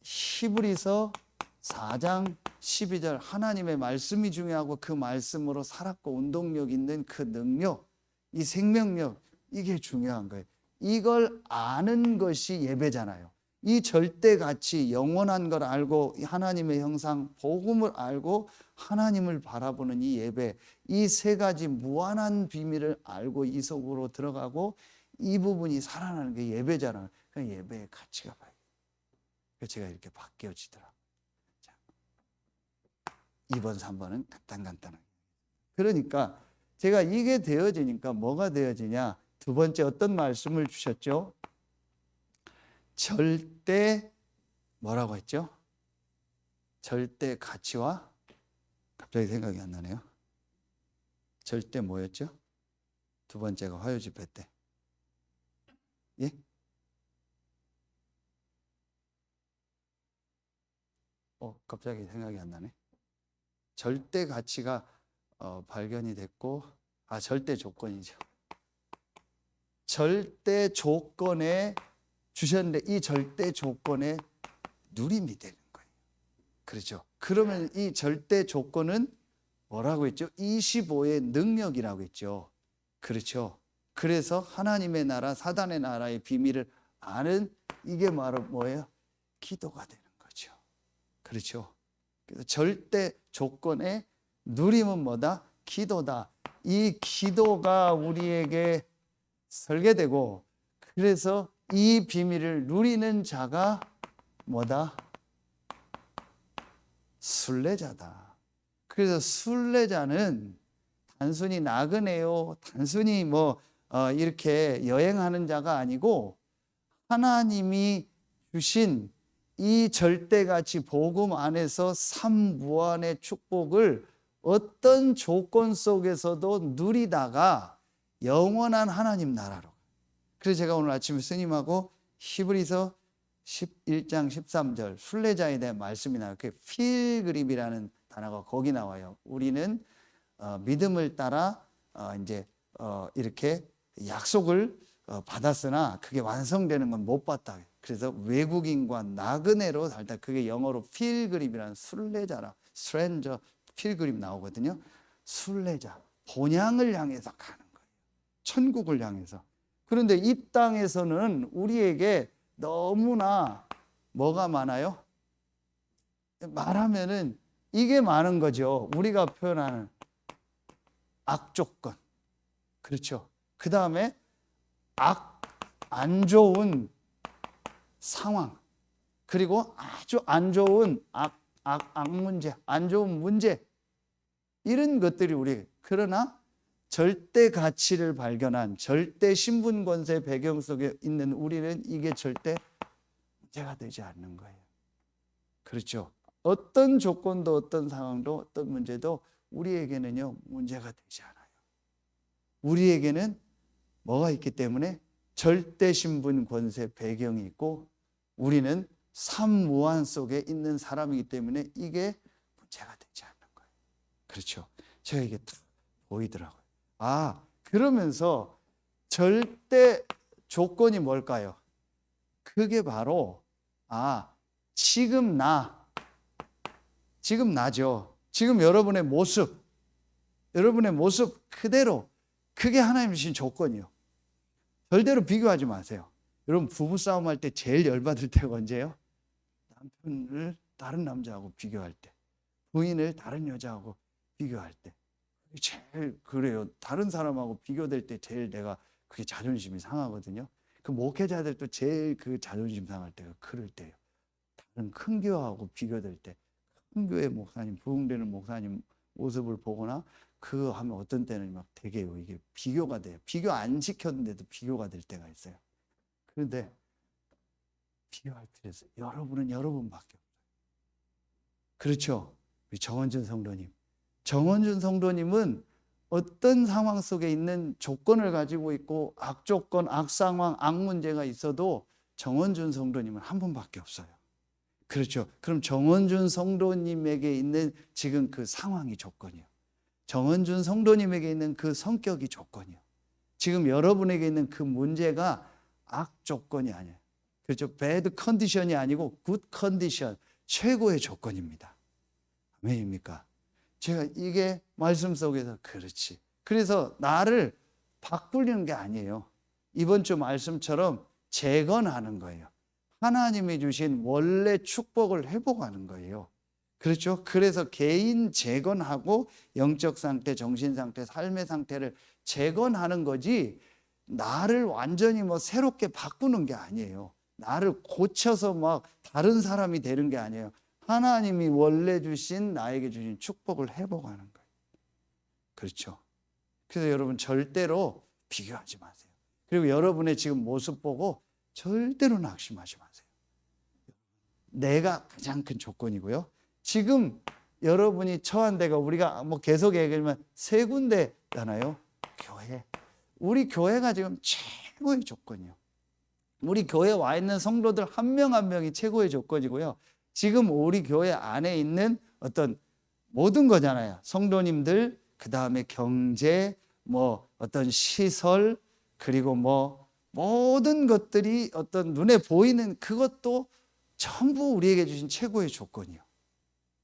히브리서 4장 12절 하나님의 말씀이 중요하고 그 말씀으로 살았고 운동력 있는 그 능력, 이 생명력, 이게 중요한 거예요. 이걸 아는 것이 예배잖아요. 이 절대 가치, 영원한 걸 알고 하나님의 형상, 복음을 알고 하나님을 바라보는 이 예배, 이 세 가지 무한한 비밀을 알고 이 속으로 들어가고 이 부분이 살아나는 게 예배잖아요. 그러니까 예배의 가치가 봐요. 그래서 제가 이렇게 바뀌어지더라고요. 2번, 3번은 간단하게. 그러니까 제가 이게 되어지니까 뭐가 되어지냐? 두 번째 어떤 말씀을 주셨죠? 절대 뭐라고 했죠? 절대 가치와 갑자기 생각이 안 나네요. 절대 뭐였죠? 두 번째가 화요 집회 때. 예? 갑자기 생각이 안 나네. 절대 가치가 발견이 됐고, 절대 조건이죠. 절대 조건에 주셨는데 이 절대 조건에 누림이 되는 거예요. 그렇죠. 그러면 이 절대 조건은 뭐라고 했죠? 25의 능력이라고 했죠. 그렇죠. 그래서 하나님의 나라, 사단의 나라의 비밀을 아는 이게 바로 뭐예요? 기도가 되는 거죠. 그렇죠. 그래서 절대 조건의 누림은 뭐다? 기도다. 이 기도가 우리에게 설계되고 그래서 이 비밀을 누리는 자가 뭐다? 순례자다. 그래서 순례자는 단순히 나그네요, 단순히 이렇게 여행하는 자가 아니고 하나님이 주신 이 절대가치 복음 안에서 삼무한의 축복을 어떤 조건 속에서도 누리다가 영원한 하나님 나라로. 그래서 제가 오늘 아침에 스님하고 히브리서 11장 13절 순례자에 대한 말씀이 나와요. 그 필그림이라는 단어가 거기 나와요. 우리는 믿음을 따라 이렇게 약속을 받았으나 그게 완성되는 건 못 봤다. 그래서 외국인과 나그네로 살다. 그게 영어로 필그림이라는 순례자라. 스트레인저 필그림 나오거든요. 순례자, 본향을 향해서 가는 거예요. 천국을 향해서. 그런데 이 땅에서는 우리에게 너무나 뭐가 많아요? 말하면은 이게 많은 거죠. 우리가 표현하는 악조건. 그렇죠. 그 다음에 안 좋은 상황. 그리고 아주 안 좋은 악 문제, 안 좋은 문제. 이런 것들이 그러나 절대 가치를 발견한 절대 신분 권세 배경 속에 있는 우리는 이게 절대 문제가 되지 않는 거예요. 그렇죠. 어떤 조건도 어떤 상황도 어떤 문제도 우리에게는요 문제가 되지 않아요. 우리에게는 뭐가 있기 때문에 절대 신분 권세 배경이 있고 우리는 삼무한 속에 있는 사람이기 때문에 이게 문제가 되지 않는 거예요. 그렇죠. 제가 이게 딱 보이더라고요. 그러면서 절대 조건이 뭘까요? 그게 바로 지금 나죠. 지금 여러분의 모습 그대로 그게 하나님 주신 조건이요. 절대로 비교하지 마세요. 여러분 부부싸움 할 때 제일 열받을 때가 언제예요? 남편을 다른 남자하고 비교할 때, 부인을 다른 여자하고 비교할 때. 제일 그래요. 다른 사람하고 비교될 때 제일 내가 그게 자존심이 상하거든요. 그 목회자들도 제일 그 자존심 상할 때가 그럴 때예요. 다른 큰 교회하고 비교될 때, 큰 교회 목사님, 부흥되는 목사님 모습을 보거나 그거 하면 어떤 때는 막 되게 이게 비교가 돼요. 비교 안 시켰는데도 비교가 될 때가 있어요. 그런데 비교할 필요 없어요. 여러분은 여러분밖에 없어요. 그렇죠. 우리 정원준 성도님, 정원준 성도님은 어떤 상황 속에 있는 조건을 가지고 있고 악조건, 악상황, 악문제가 있어도 정원준 성도님은 한 분밖에 없어요. 그렇죠. 그럼 정원준 성도님에게 있는 지금 그 상황이 조건이요. 정원준 성도님에게 있는 그 성격이 조건이요. 지금 여러분에게 있는 그 문제가 악 조건이 아니에요. 그렇죠. bad 컨디션이 아니고 good 컨디션, 최고의 조건입니다. 아멘입니까? 제가 이게 말씀 속에서 그렇지. 그래서 나를 바꾸려는 게 아니에요. 이번 주 말씀처럼 재건하는 거예요. 하나님이 주신 원래 축복을 회복하는 거예요. 그렇죠? 그래서 개인 재건하고 영적 상태, 정신 상태, 삶의 상태를 재건하는 거지 나를 완전히 뭐 새롭게 바꾸는 게 아니에요. 나를 고쳐서 막 다른 사람이 되는 게 아니에요. 하나님이 원래 주신 나에게 주신 축복을 회복하는 거예요. 그렇죠? 그래서 여러분 절대로 비교하지 마세요. 그리고 여러분의 지금 모습 보고 절대로 낙심하지 마세요. 내가 가장 큰 조건이고요. 지금 여러분이 처한 데가 우리가 뭐 계속 얘기하면 세 군데잖아요. 교회. 우리 교회가 지금 최고의 조건이요. 우리 교회에 와 있는 성도들 한 명 한 명이 최고의 조건이고요. 지금 우리 교회 안에 있는 어떤 모든 거잖아요. 성도님들, 그 다음에 경제, 뭐 어떤 시설, 그리고 뭐 모든 것들이 어떤 눈에 보이는 그것도 전부 우리에게 주신 최고의 조건이요.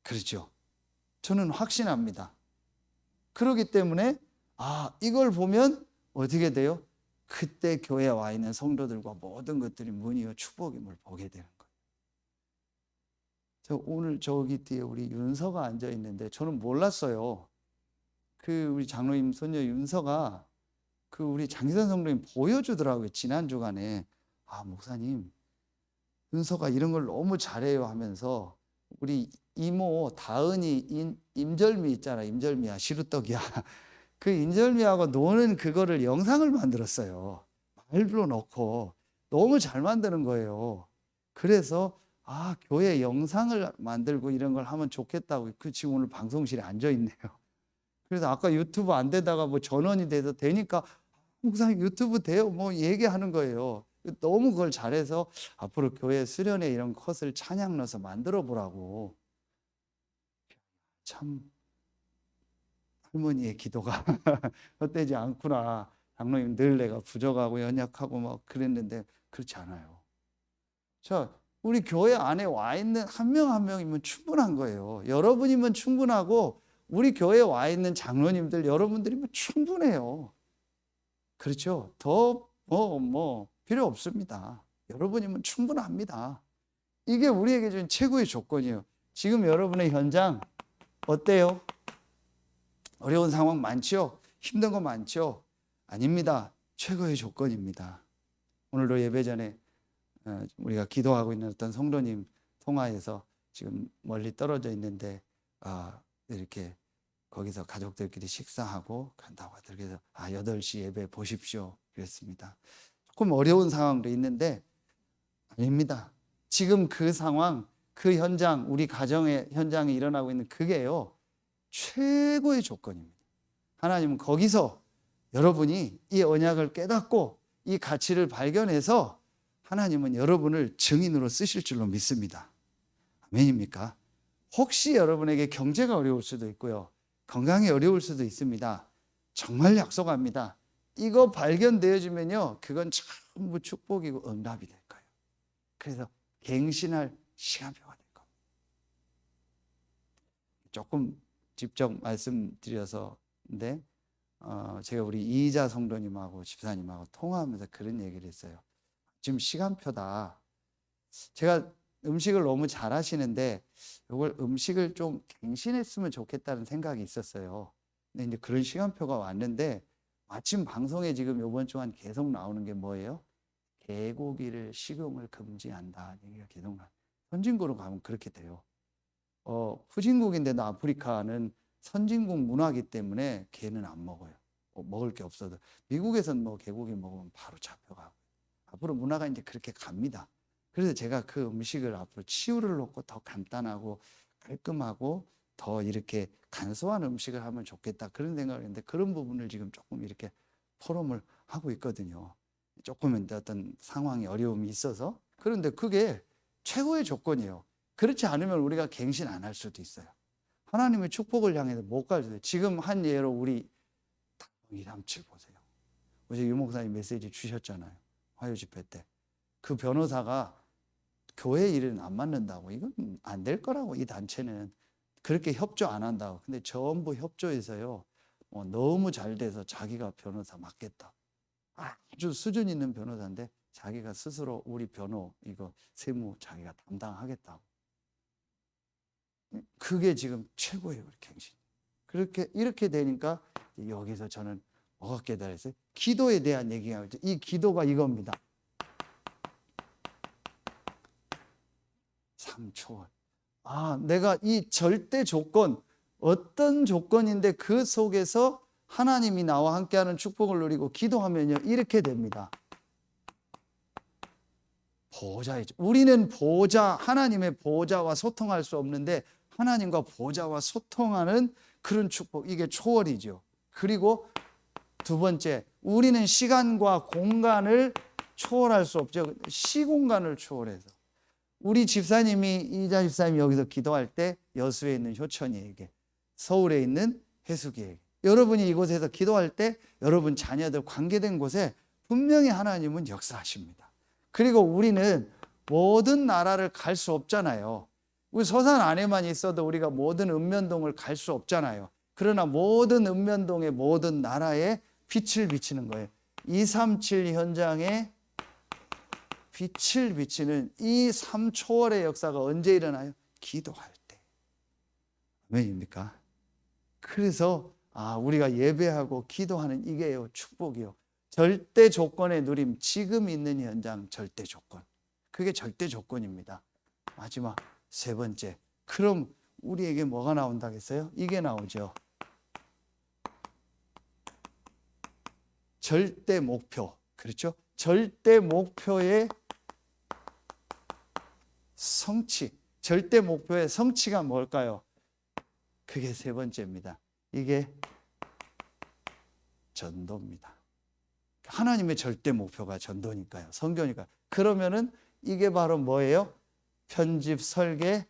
그렇죠. 저는 확신합니다. 그렇기 때문에 이걸 보면 어떻게 돼요? 그때 교회에 와 있는 성도들과 모든 것들이 문이요 축복임을 보게 되는 거예요. 저 오늘 저기 뒤에 우리 윤서가 앉아 있는데 저는 몰랐어요. 그 우리 장로님 손녀 윤서가 그 우리 장기선 성도님 보여주더라고요. 지난 주간에 목사님 윤서가 이런 걸 너무 잘해요 하면서 우리 이모 다은이 임절미 있잖아. 임절미야 시루떡이야. 그 임절미하고 노는 그거를 영상을 만들었어요. 말로 넣고 너무 잘 만드는 거예요. 그래서 교회 영상을 만들고 이런 걸 하면 좋겠다고 그 지금 오늘 방송실에 앉아 있네요. 그래서 아까 유튜브 안 되다가 뭐 전원이 돼서 되니까 목사님 유튜브 돼요 뭐 얘기하는 거예요. 너무 그걸 잘해서 앞으로 교회 수련회 이런 컷을 찬양 넣어서 만들어 보라고. 참 할머니의 기도가 헛되지 않구나. 장로님 늘 내가 부족하고 연약하고 막 그랬는데 그렇지 않아요. 자, 우리 교회 안에 와 있는 한 명 한 명이면 충분한 거예요. 여러분이면 충분하고 우리 교회에 와 있는 장로님들 여러분들이면 충분해요. 그렇죠? 더 필요 없습니다. 여러분이면 충분합니다. 이게 우리에게 준 최고의 조건이에요. 지금 여러분의 현장 어때요? 어려운 상황 많죠? 힘든 거 많죠? 아닙니다. 최고의 조건입니다. 오늘도 예배 전에 우리가 기도하고 있는 어떤 성도님 통화에서 지금 멀리 떨어져 있는데 이렇게 거기서 가족들끼리 식사하고 간다고 하더라고요. 그래서 8시 예배 보십시오 그랬습니다. 조금 어려운 상황도 있는데 아닙니다. 지금 그 상황, 그 현장, 우리 가정의 현장에 일어나고 있는 그게요 최고의 조건입니다. 하나님은 거기서 여러분이 이 언약을 깨닫고 이 가치를 발견해서 하나님은 여러분을 증인으로 쓰실 줄로 믿습니다. 아멘입니까? 혹시 여러분에게 경제가 어려울 수도 있고요. 건강이 어려울 수도 있습니다. 정말 약속합니다. 이거 발견되어지면요. 그건 전부 축복이고 응답이 될 거예요. 그래서 갱신할 시간표가 될 겁니다. 조금 직접 말씀드려서인데 제가 우리 이희자 성도님하고 집사님하고 통화하면서 그런 얘기를 했어요. 지금 시간표다. 제가 음식을 너무 잘하시는데 이걸 음식을 좀 갱신했으면 좋겠다는 생각이 있었어요. 근데 이제 그런 시간표가 왔는데 마침 방송에 지금 이번 주간 계속 나오는 게 뭐예요? 개고기를 식용을 금지한다 얘기가 계속 나와요. 선진국으로 가면 그렇게 돼요. 후진국인데도 아프리카는 선진국 문화이기 때문에 개는 안 먹어요. 먹을 게 없어도. 미국에서는 뭐 개고기 먹으면 바로 잡혀가고. 앞으로 문화가 이제 그렇게 갑니다. 그래서 제가 그 음식을 앞으로 치유를 놓고 더 간단하고 깔끔하고 더 이렇게 간소한 음식을 하면 좋겠다 그런 생각을 했는데 그런 부분을 지금 조금 이렇게 포럼을 하고 있거든요. 조금 어떤 상황이 어려움이 있어서. 그런데 그게 최고의 조건이에요. 그렇지 않으면 우리가 갱신 안 할 수도 있어요. 하나님의 축복을 향해서 못 갈 수도 있어요. 지금 한 예로 우리 237 보세요. 어제 유 목사님 메시지 주셨잖아요. 화요 집회 때. 그 변호사가 교회 일은 안 맡는다고. 이건 안 될 거라고. 이 단체는. 그렇게 협조 안 한다고. 근데 전부 협조해서요. 너무 잘 돼서 자기가 변호사 맡겠다. 아주 수준 있는 변호사인데 자기가 스스로 우리 변호 이거 세무 자기가 담당하겠다고. 그게 지금 최고예요. 우리 갱신. 그렇게 이렇게 되니까 여기서 저는 뭐가 깨달았어요? 기도에 대한 얘기가 있죠. 이 기도가 이겁니다. 3초월. 내가 이 절대 조건, 어떤 조건인데 그 속에서 하나님이 나와 함께하는 축복을 누리고 기도하면요 이렇게 됩니다. 보좌이죠. 우리는 보좌, 하나님의 보좌와 소통할 수 없는데 하나님과 보좌와 소통하는 그런 축복, 이게 초월이죠. 그리고 두 번째, 우리는 시간과 공간을 초월할 수 없죠. 시공간을 초월해서. 우리 집사님이, 이자 집사님이 여기서 기도할 때 여수에 있는 효천이에게, 서울에 있는 해수기에게, 여러분이 이곳에서 기도할 때 여러분 자녀들 관계된 곳에 분명히 하나님은 역사하십니다. 그리고 우리는 모든 나라를 갈 수 없잖아요. 우리 서산 안에만 있어도 우리가 모든 읍면동을 갈 수 없잖아요. 그러나 모든 읍면동의 모든 나라에 빛을 비치는 거예요. 237 현장에 빛을 비치는 이 3초월의 역사가 언제 일어나요? 기도할 때. 아멘입니까? 그래서 우리가 예배하고 기도하는 이게요, 축복이요. 절대 조건의 누림, 지금 있는 현장 절대 조건. 그게 절대 조건입니다. 마지막 세 번째. 그럼 우리에게 뭐가 나온다겠어요? 이게 나오죠. 절대 목표. 그렇죠? 절대 목표의 성취. 절대 목표의 성취가 뭘까요? 그게 세 번째입니다. 이게 전도입니다. 하나님의 절대 목표가 전도니까요. 선교니까요. 그러면은 이게 바로 뭐예요? 편집, 설계,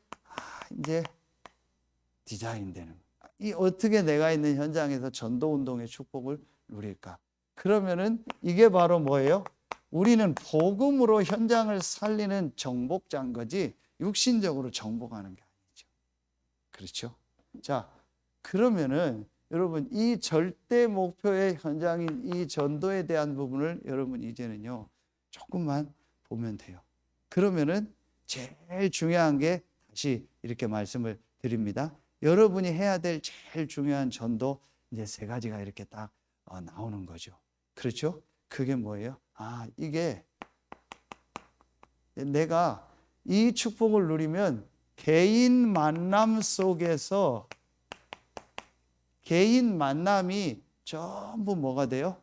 이제 디자인되는. 이 어떻게 내가 있는 현장에서 전도 운동의 축복을 누릴까? 그러면은 이게 바로 뭐예요? 우리는 복음으로 현장을 살리는 정복자인 거지 육신적으로 정복하는 게 아니죠. 그렇죠? 자, 그러면은 여러분 이 절대 목표의 현장인 이 전도에 대한 부분을 여러분 이제는요 조금만 보면 돼요. 그러면은 제일 중요한 게 다시 이렇게 말씀을 드립니다. 여러분이 해야 될 제일 중요한 전도 이제 세 가지가 이렇게 딱 나오는 거죠. 그렇죠? 그게 뭐예요? 이게 내가 이 축복을 누리면 개인 만남 속에서 개인 만남이 전부 뭐가 돼요?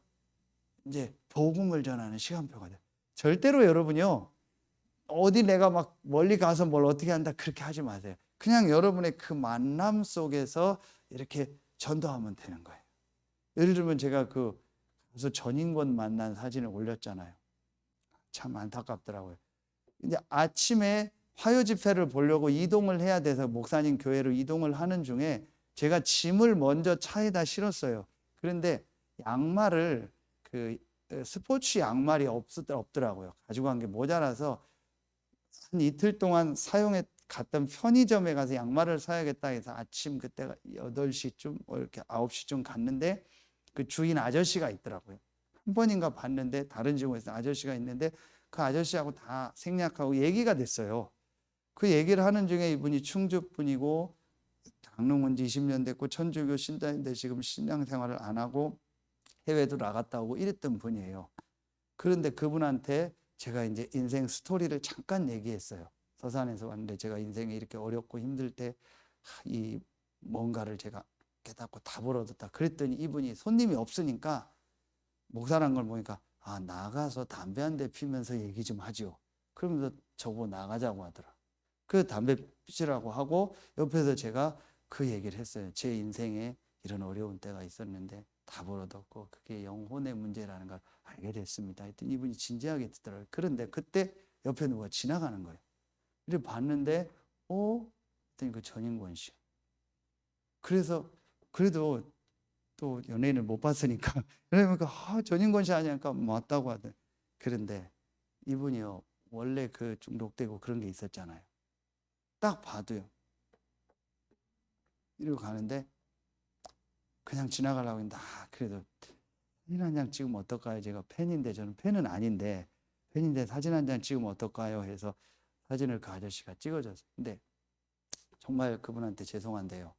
이제 복음을 전하는 시간표가 돼요. 절대로 여러분요 어디 내가 막 멀리 가서 뭘 어떻게 한다 그렇게 하지 마세요. 그냥 여러분의 그 만남 속에서 이렇게 전도하면 되는 거예요. 예를 들면 제가 그 가수 전인권 만난 사진을 올렸잖아요. 참 안타깝더라고요. 이제 아침에 화요 집회를 보려고 이동을 해야 돼서 목사님 교회로 이동을 하는 중에 제가 짐을 먼저 차에다 실었어요. 그런데 양말을 그 스포츠 양말이 없더라고요. 가지고 간 게 모자라서 한 이틀 동안 사용해 갔던 편의점에 가서 양말을 사야겠다 해서 아침 그때가 8시쯤 이렇게 9시쯤 갔는데 그 주인 아저씨가 있더라고요. 한 번인가 봤는데 다른 지역에서 아저씨가 있는데 그 아저씨하고 다 생략하고 얘기가 됐어요. 그 얘기를 하는 중에 이분이 충주분이고 장롱은 지 20년 됐고 천주교 신자인데 지금 신앙생활을 안 하고 해외도 나갔다 오고 이랬던 분이에요. 그런데 그분한테 제가 이제 인생 스토리를 잠깐 얘기했어요. 서산에서 왔는데 제가 인생이 이렇게 어렵고 힘들 때 이 뭔가를 제가 깨닫고 답을 얻었다. 그랬더니 이분이 손님이 없으니까 목사란 걸 보니까 나가서 담배 한 대 피면서 얘기 좀 하죠. 그러면서 저보고 나가자고 하더라. 그 담배 피시라고 하고 옆에서 제가 그 얘기를 했어요. 제 인생에 이런 어려운 때가 있었는데 답을 얻었고 그게 영혼의 문제라는 걸 알게 됐습니다. 했더니 이분이 진지하게 듣더라고요. 그런데 그때 옆에 누가 지나가는 거예요. 이렇게 봤는데 했더니 그 전인권 씨. 그래서 그래도 또 연예인을 못 봤으니까 그러니까 전인권 씨 아니니까 맞다고 하더니 그런데 이분이요 원래 그 중독되고 그런 게 있었잖아요. 딱 봐도요. 이러고 가는데 그냥 지나가려고 했는데 그래도 사진 한 장 찍으면 어떨까요? 제가 팬인데 저는 팬은 아닌데 팬인데 사진 한 장 찍으면 어떨까요? 해서 사진을 그 아저씨가 찍어줬어요. 근데 정말 그분한테 죄송한데요.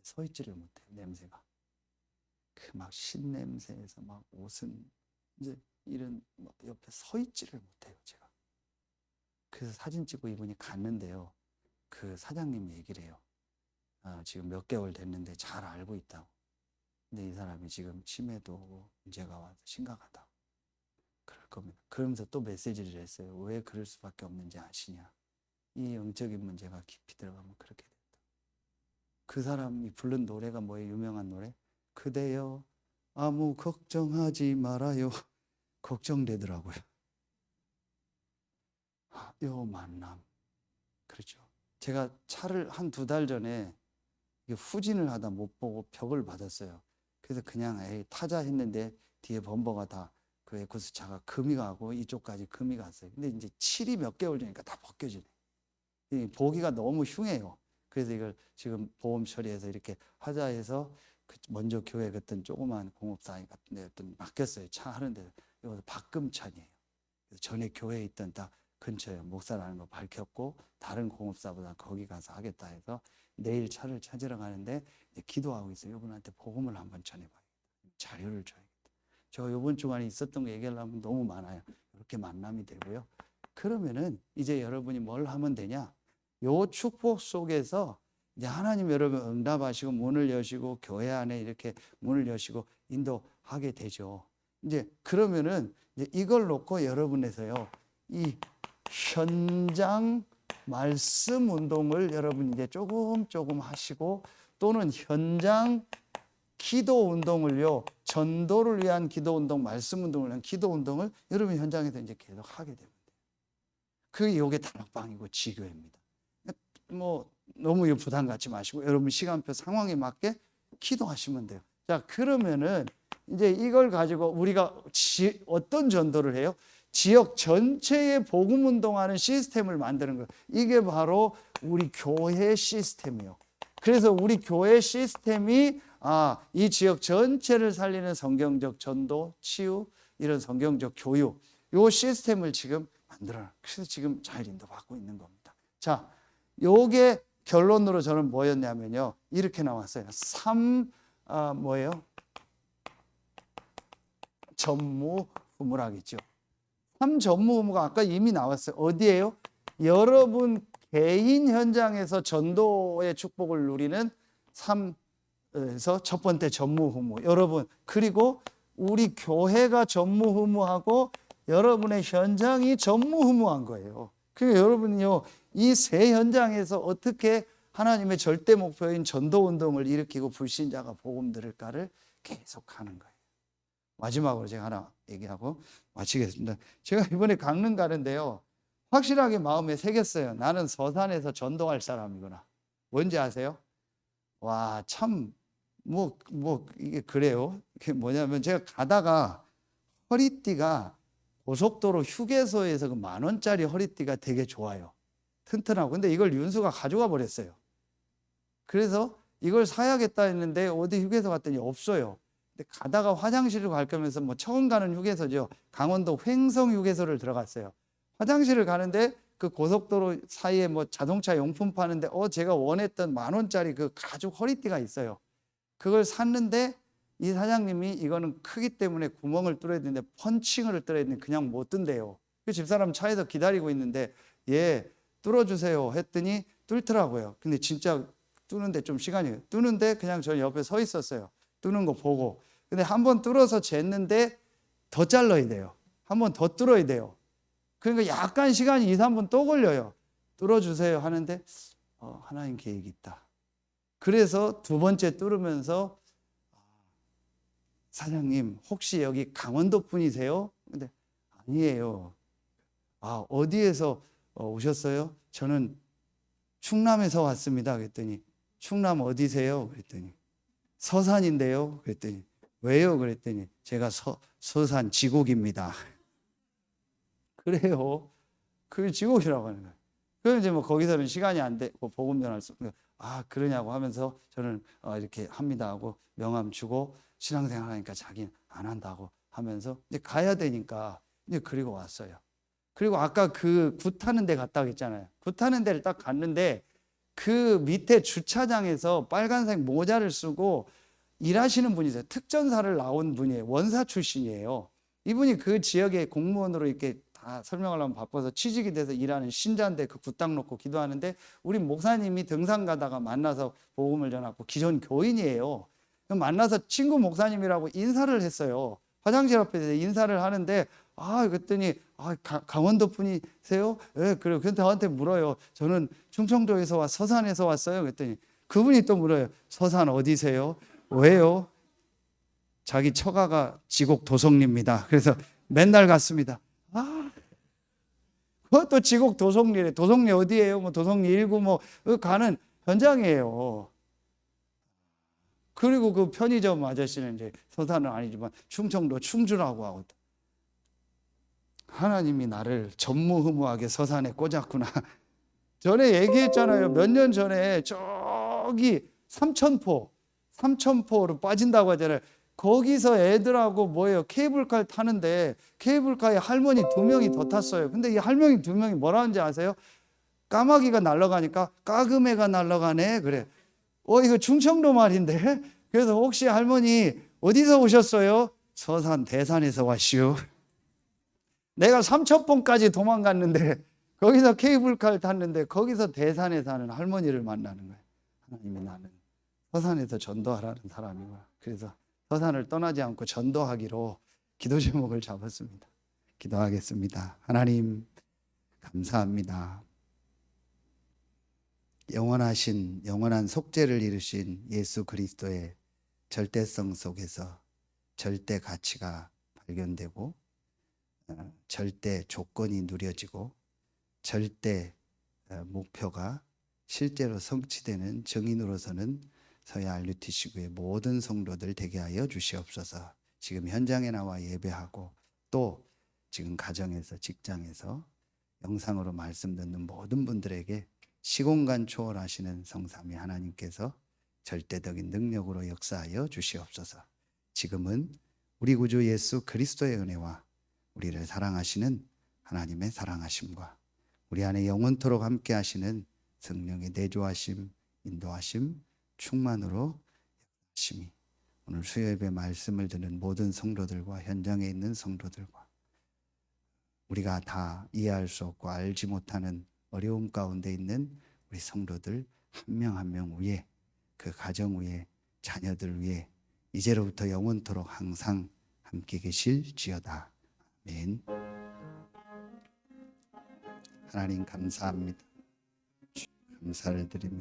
서 있지를 못해요. 냄새가. 그 막 신냄새에서 막 옷은 이제 이런 옆에 서 있지를 못해요. 제가. 그래서 사진 찍고 이분이 갔는데요. 그 사장님이 얘기를 해요. 지금 몇 개월 됐는데 잘 알고 있다고. 근데 이 사람이 지금 치매도 오고 문제가 와서 심각하다. 그럴 겁니다. 그러면서 또 메시지를 했어요. 왜 그럴 수밖에 없는지 아시냐. 이 영적인 문제가 깊이 들어가면 그렇게 된다. 그 사람이 부른 노래가 뭐예요? 유명한 노래? 그대여 아무 걱정하지 말아요. 걱정되더라고요. 요 만남. 그렇죠. 제가 차를 한 2달 전에 후진을 하다 못 보고 벽을 받았어요. 그래서 그냥 타자 했는데 뒤에 범버가 다 그 에쿠스차가 금이 가고 이쪽까지 금이 갔어요. 근데 이제 칠이 몇 개월 되니까 다 벗겨지네. 보기가 너무 흉해요. 그래서 이걸 지금 보험 처리해서 이렇게 하자해서 먼저 교회 어떤 조그만 공업사 같은 데 어떤 맡겼어요. 차 하는데 이것도 박금찬이에요. 그래서 전에 교회에 있던 딱 근처에 목사라는 거 밝혔고 다른 공업사보다 거기 가서 하겠다 해서 내일 차를 찾으러 가는데 기도하고 있어요. 이분한테 복음을 한번 전해봐요. 자료를 줘야겠다. 저 이번 주간에 있었던 거 얘기하려면 너무 많아요. 이렇게 만남이 되고요. 그러면은 이제 여러분이 뭘 하면 되냐? 요 축복 속에서 이제 하나님 여러분 응답하시고 문을 여시고 교회 안에 이렇게 문을 여시고 인도하게 되죠. 이제 그러면은 이제 이걸 놓고 여러분에서요. 이 현장 말씀 운동을 여러분 이제 조금 하시고 또는 현장 기도 운동을요. 전도를 위한 기도 운동, 말씀 운동을 위한 기도 운동을 여러분 현장에서 이제 계속 하게 됩니다. 그게 요게 다락방이고 지교회입니다. 뭐 너무 부담 갖지 마시고 여러분 시간표 상황에 맞게 기도하시면 돼요. 자, 그러면은 이제 이걸 가지고 우리가 어떤 전도를 해요? 지역 전체에 복음 운동하는 시스템을 만드는 거예요. 이게 바로 우리 교회 시스템이에요. 그래서 우리 교회 시스템이 이 지역 전체를 살리는 성경적 전도, 치유, 이런 성경적 교육, 요 시스템을 지금 만들어요. 그래서 지금 잘 인도받고 있는 겁니다. 자, 요게 결론으로 저는 뭐였냐면요. 이렇게 나왔어요. 뭐예요? 전무후무라겠죠. 3전무후무가 아까 이미 나왔어요. 어디예요? 여러분 개인 현장에서 전도의 축복을 누리는 3에서 첫 번째 전무후무. 여러분, 그리고 우리 교회가 전무후무하고 여러분의 현장이 전무후무한 거예요. 그러니까 여러분요, 이 세 현장에서 어떻게 하나님의 절대 목표인 전도 운동을 일으키고 불신자가 복음 들을까를 계속하는 거예요. 마지막으로 제가 하나 얘기하고 마치겠습니다. 제가 이번에 강릉 가는데요, 확실하게 마음에 새겼어요. 나는 서산에서 전도할 사람이구나. 뭔지 아세요? 와, 참, 이게 그래요. 그게 뭐냐면 제가 가다가 허리띠가 고속도로 휴게소에서 그 10,000원짜리 허리띠가 되게 좋아요. 튼튼하고. 근데 이걸 윤수가 가져가 버렸어요. 그래서 이걸 사야겠다 했는데 어디 휴게소 갔더니 없어요. 근데 가다가 화장실을 갈 거면서 뭐 처음 가는 휴게소죠. 강원도 횡성 휴게소를 들어갔어요. 화장실을 가는데 그 고속도로 사이에 뭐 자동차 용품 파는데 제가 원했던 10,000원짜리 그 가죽 허리띠가 있어요. 그걸 샀는데 이 사장님이 이거는 크기 때문에 구멍을 뚫어야 되는데 펀칭을 뚫어야 되는데 그냥 못 뚫는데요. 그 집사람 차에서 기다리고 있는데 뚫어주세요 했더니 뚫더라고요. 근데 진짜 뚫는데 좀 시간이 뚫는데 그냥 저 옆에 서 있었어요. 뚫는 거 보고. 근데 한 번 뚫어서 쟀는데 더 잘라야 돼요. 한 번 더 뚫어야 돼요. 그러니까 약간 시간이 2, 3분 또 걸려요. 뚫어주세요 하는데 하나님 계획이 있다. 그래서 두 번째 뚫으면서 사장님 혹시 여기 강원도 분이세요? 근데 아니에요. 아, 어디에서 오셨어요? 저는 충남에서 왔습니다. 그랬더니 충남 어디세요? 그랬더니 서산인데요. 그랬더니 왜요? 그랬더니 제가 서산 지곡입니다. 그래요. 그 지곡이라고 하는 거예요. 그럼 이제 뭐 거기서는 시간이 안 되고 복음 전할 수 그러냐고 하면서 저는 이렇게 합니다 하고 명함 주고 신앙생활 하니까 자기는 안 한다고 하면서 이제 가야 되니까 이제 그리고 왔어요. 그리고 아까 그 굿 타는 데 갔다고 했잖아요. 굿 타는 데를 딱 갔는데 그 밑에 주차장에서 빨간색 모자를 쓰고 일하시는 분이세요. 특전사를 나온 분이에요. 원사 출신이에요. 이분이 그 지역의 공무원으로 이렇게 다 설명하려면 바빠서 취직이 돼서 일하는 신자인데 그 굿딱 놓고 기도하는데 우리 목사님이 등산 가다가 만나서 복음을 전하고 기존 교인이에요. 만나서 친구 목사님이라고 인사를 했어요. 화장실 앞에서 인사를 하는데 그랬더니 강원도 분이세요? 네, 그래요. 근데 저한테 물어요. 저는 충청도에서 서산에서 왔어요. 그랬더니 그분이 또 물어요. 서산 어디세요? 왜요? 자기 처가가 지곡 도성리입니다. 그래서 맨날 갔습니다. 그것도 지곡 도성리래. 도성리 어디예요? 뭐 도성리 1구 뭐 가는 현장이에요. 그리고 그 편의점 아저씨는 이제 서산은 아니지만 충청도 충주라고 하고 하나님이 나를 전무후무하게 서산에 꽂았구나. 전에 얘기했잖아요. 몇 년 전에 저기 삼천포로 빠진다고 하잖아요. 거기서 애들하고 뭐예요? 케이블카 타는데 케이블카에 할머니 2명이 더 탔어요. 근데 이 할머니 2명이 뭐라는지 아세요? 까마귀가 날아가니까 까그매가 날아가네. 그래. 이거 충청도 말인데. 그래서 혹시 할머니 어디서 오셨어요? 서산 대산에서 왔시오. 내가 삼천포까지 도망갔는데 거기서 케이블카를 탔는데 거기서 대산에 사는 할머니를 만나는 거예요. 하나님이 나는 서산에서 전도하라는 사람이구나. 그래서 서산을 떠나지 않고 전도하기로 기도 제목을 잡았습니다. 기도하겠습니다. 하나님 감사합니다. 영원한 속죄를 이루신 예수 그리스도의 절대성 속에서 절대 가치가 발견되고 절대 조건이 누려지고 절대 목표가 실제로 성취되는 증인으로서는 서해 RUTC구의 모든 성도들 되게 하여 주시옵소서. 지금 현장에 나와 예배하고 또 지금 가정에서 직장에서 영상으로 말씀 듣는 모든 분들에게 시공간 초월하시는 성삼위 하나님께서 절대적인 능력으로 역사하여 주시옵소서. 지금은 우리 구주 예수 그리스도의 은혜와 우리를 사랑하시는 하나님의 사랑하심과 우리 안에 영원토록 함께 하시는 성령의 내조하심, 인도하심, 충만으로 역사하심이 오늘 수요예배 말씀을 듣는 모든 성도들과 현장에 있는 성도들과 우리가 다 이해할 수 없고 알지 못하는 어려움 가운데 있는 우리 성도들 한 명 한 명 위에 그 가정 위에 자녀들 위에 이제로부터 영원토록 항상 함께 계실지어다. 아멘. 하나님 감사합니다. 감사를 드립니다.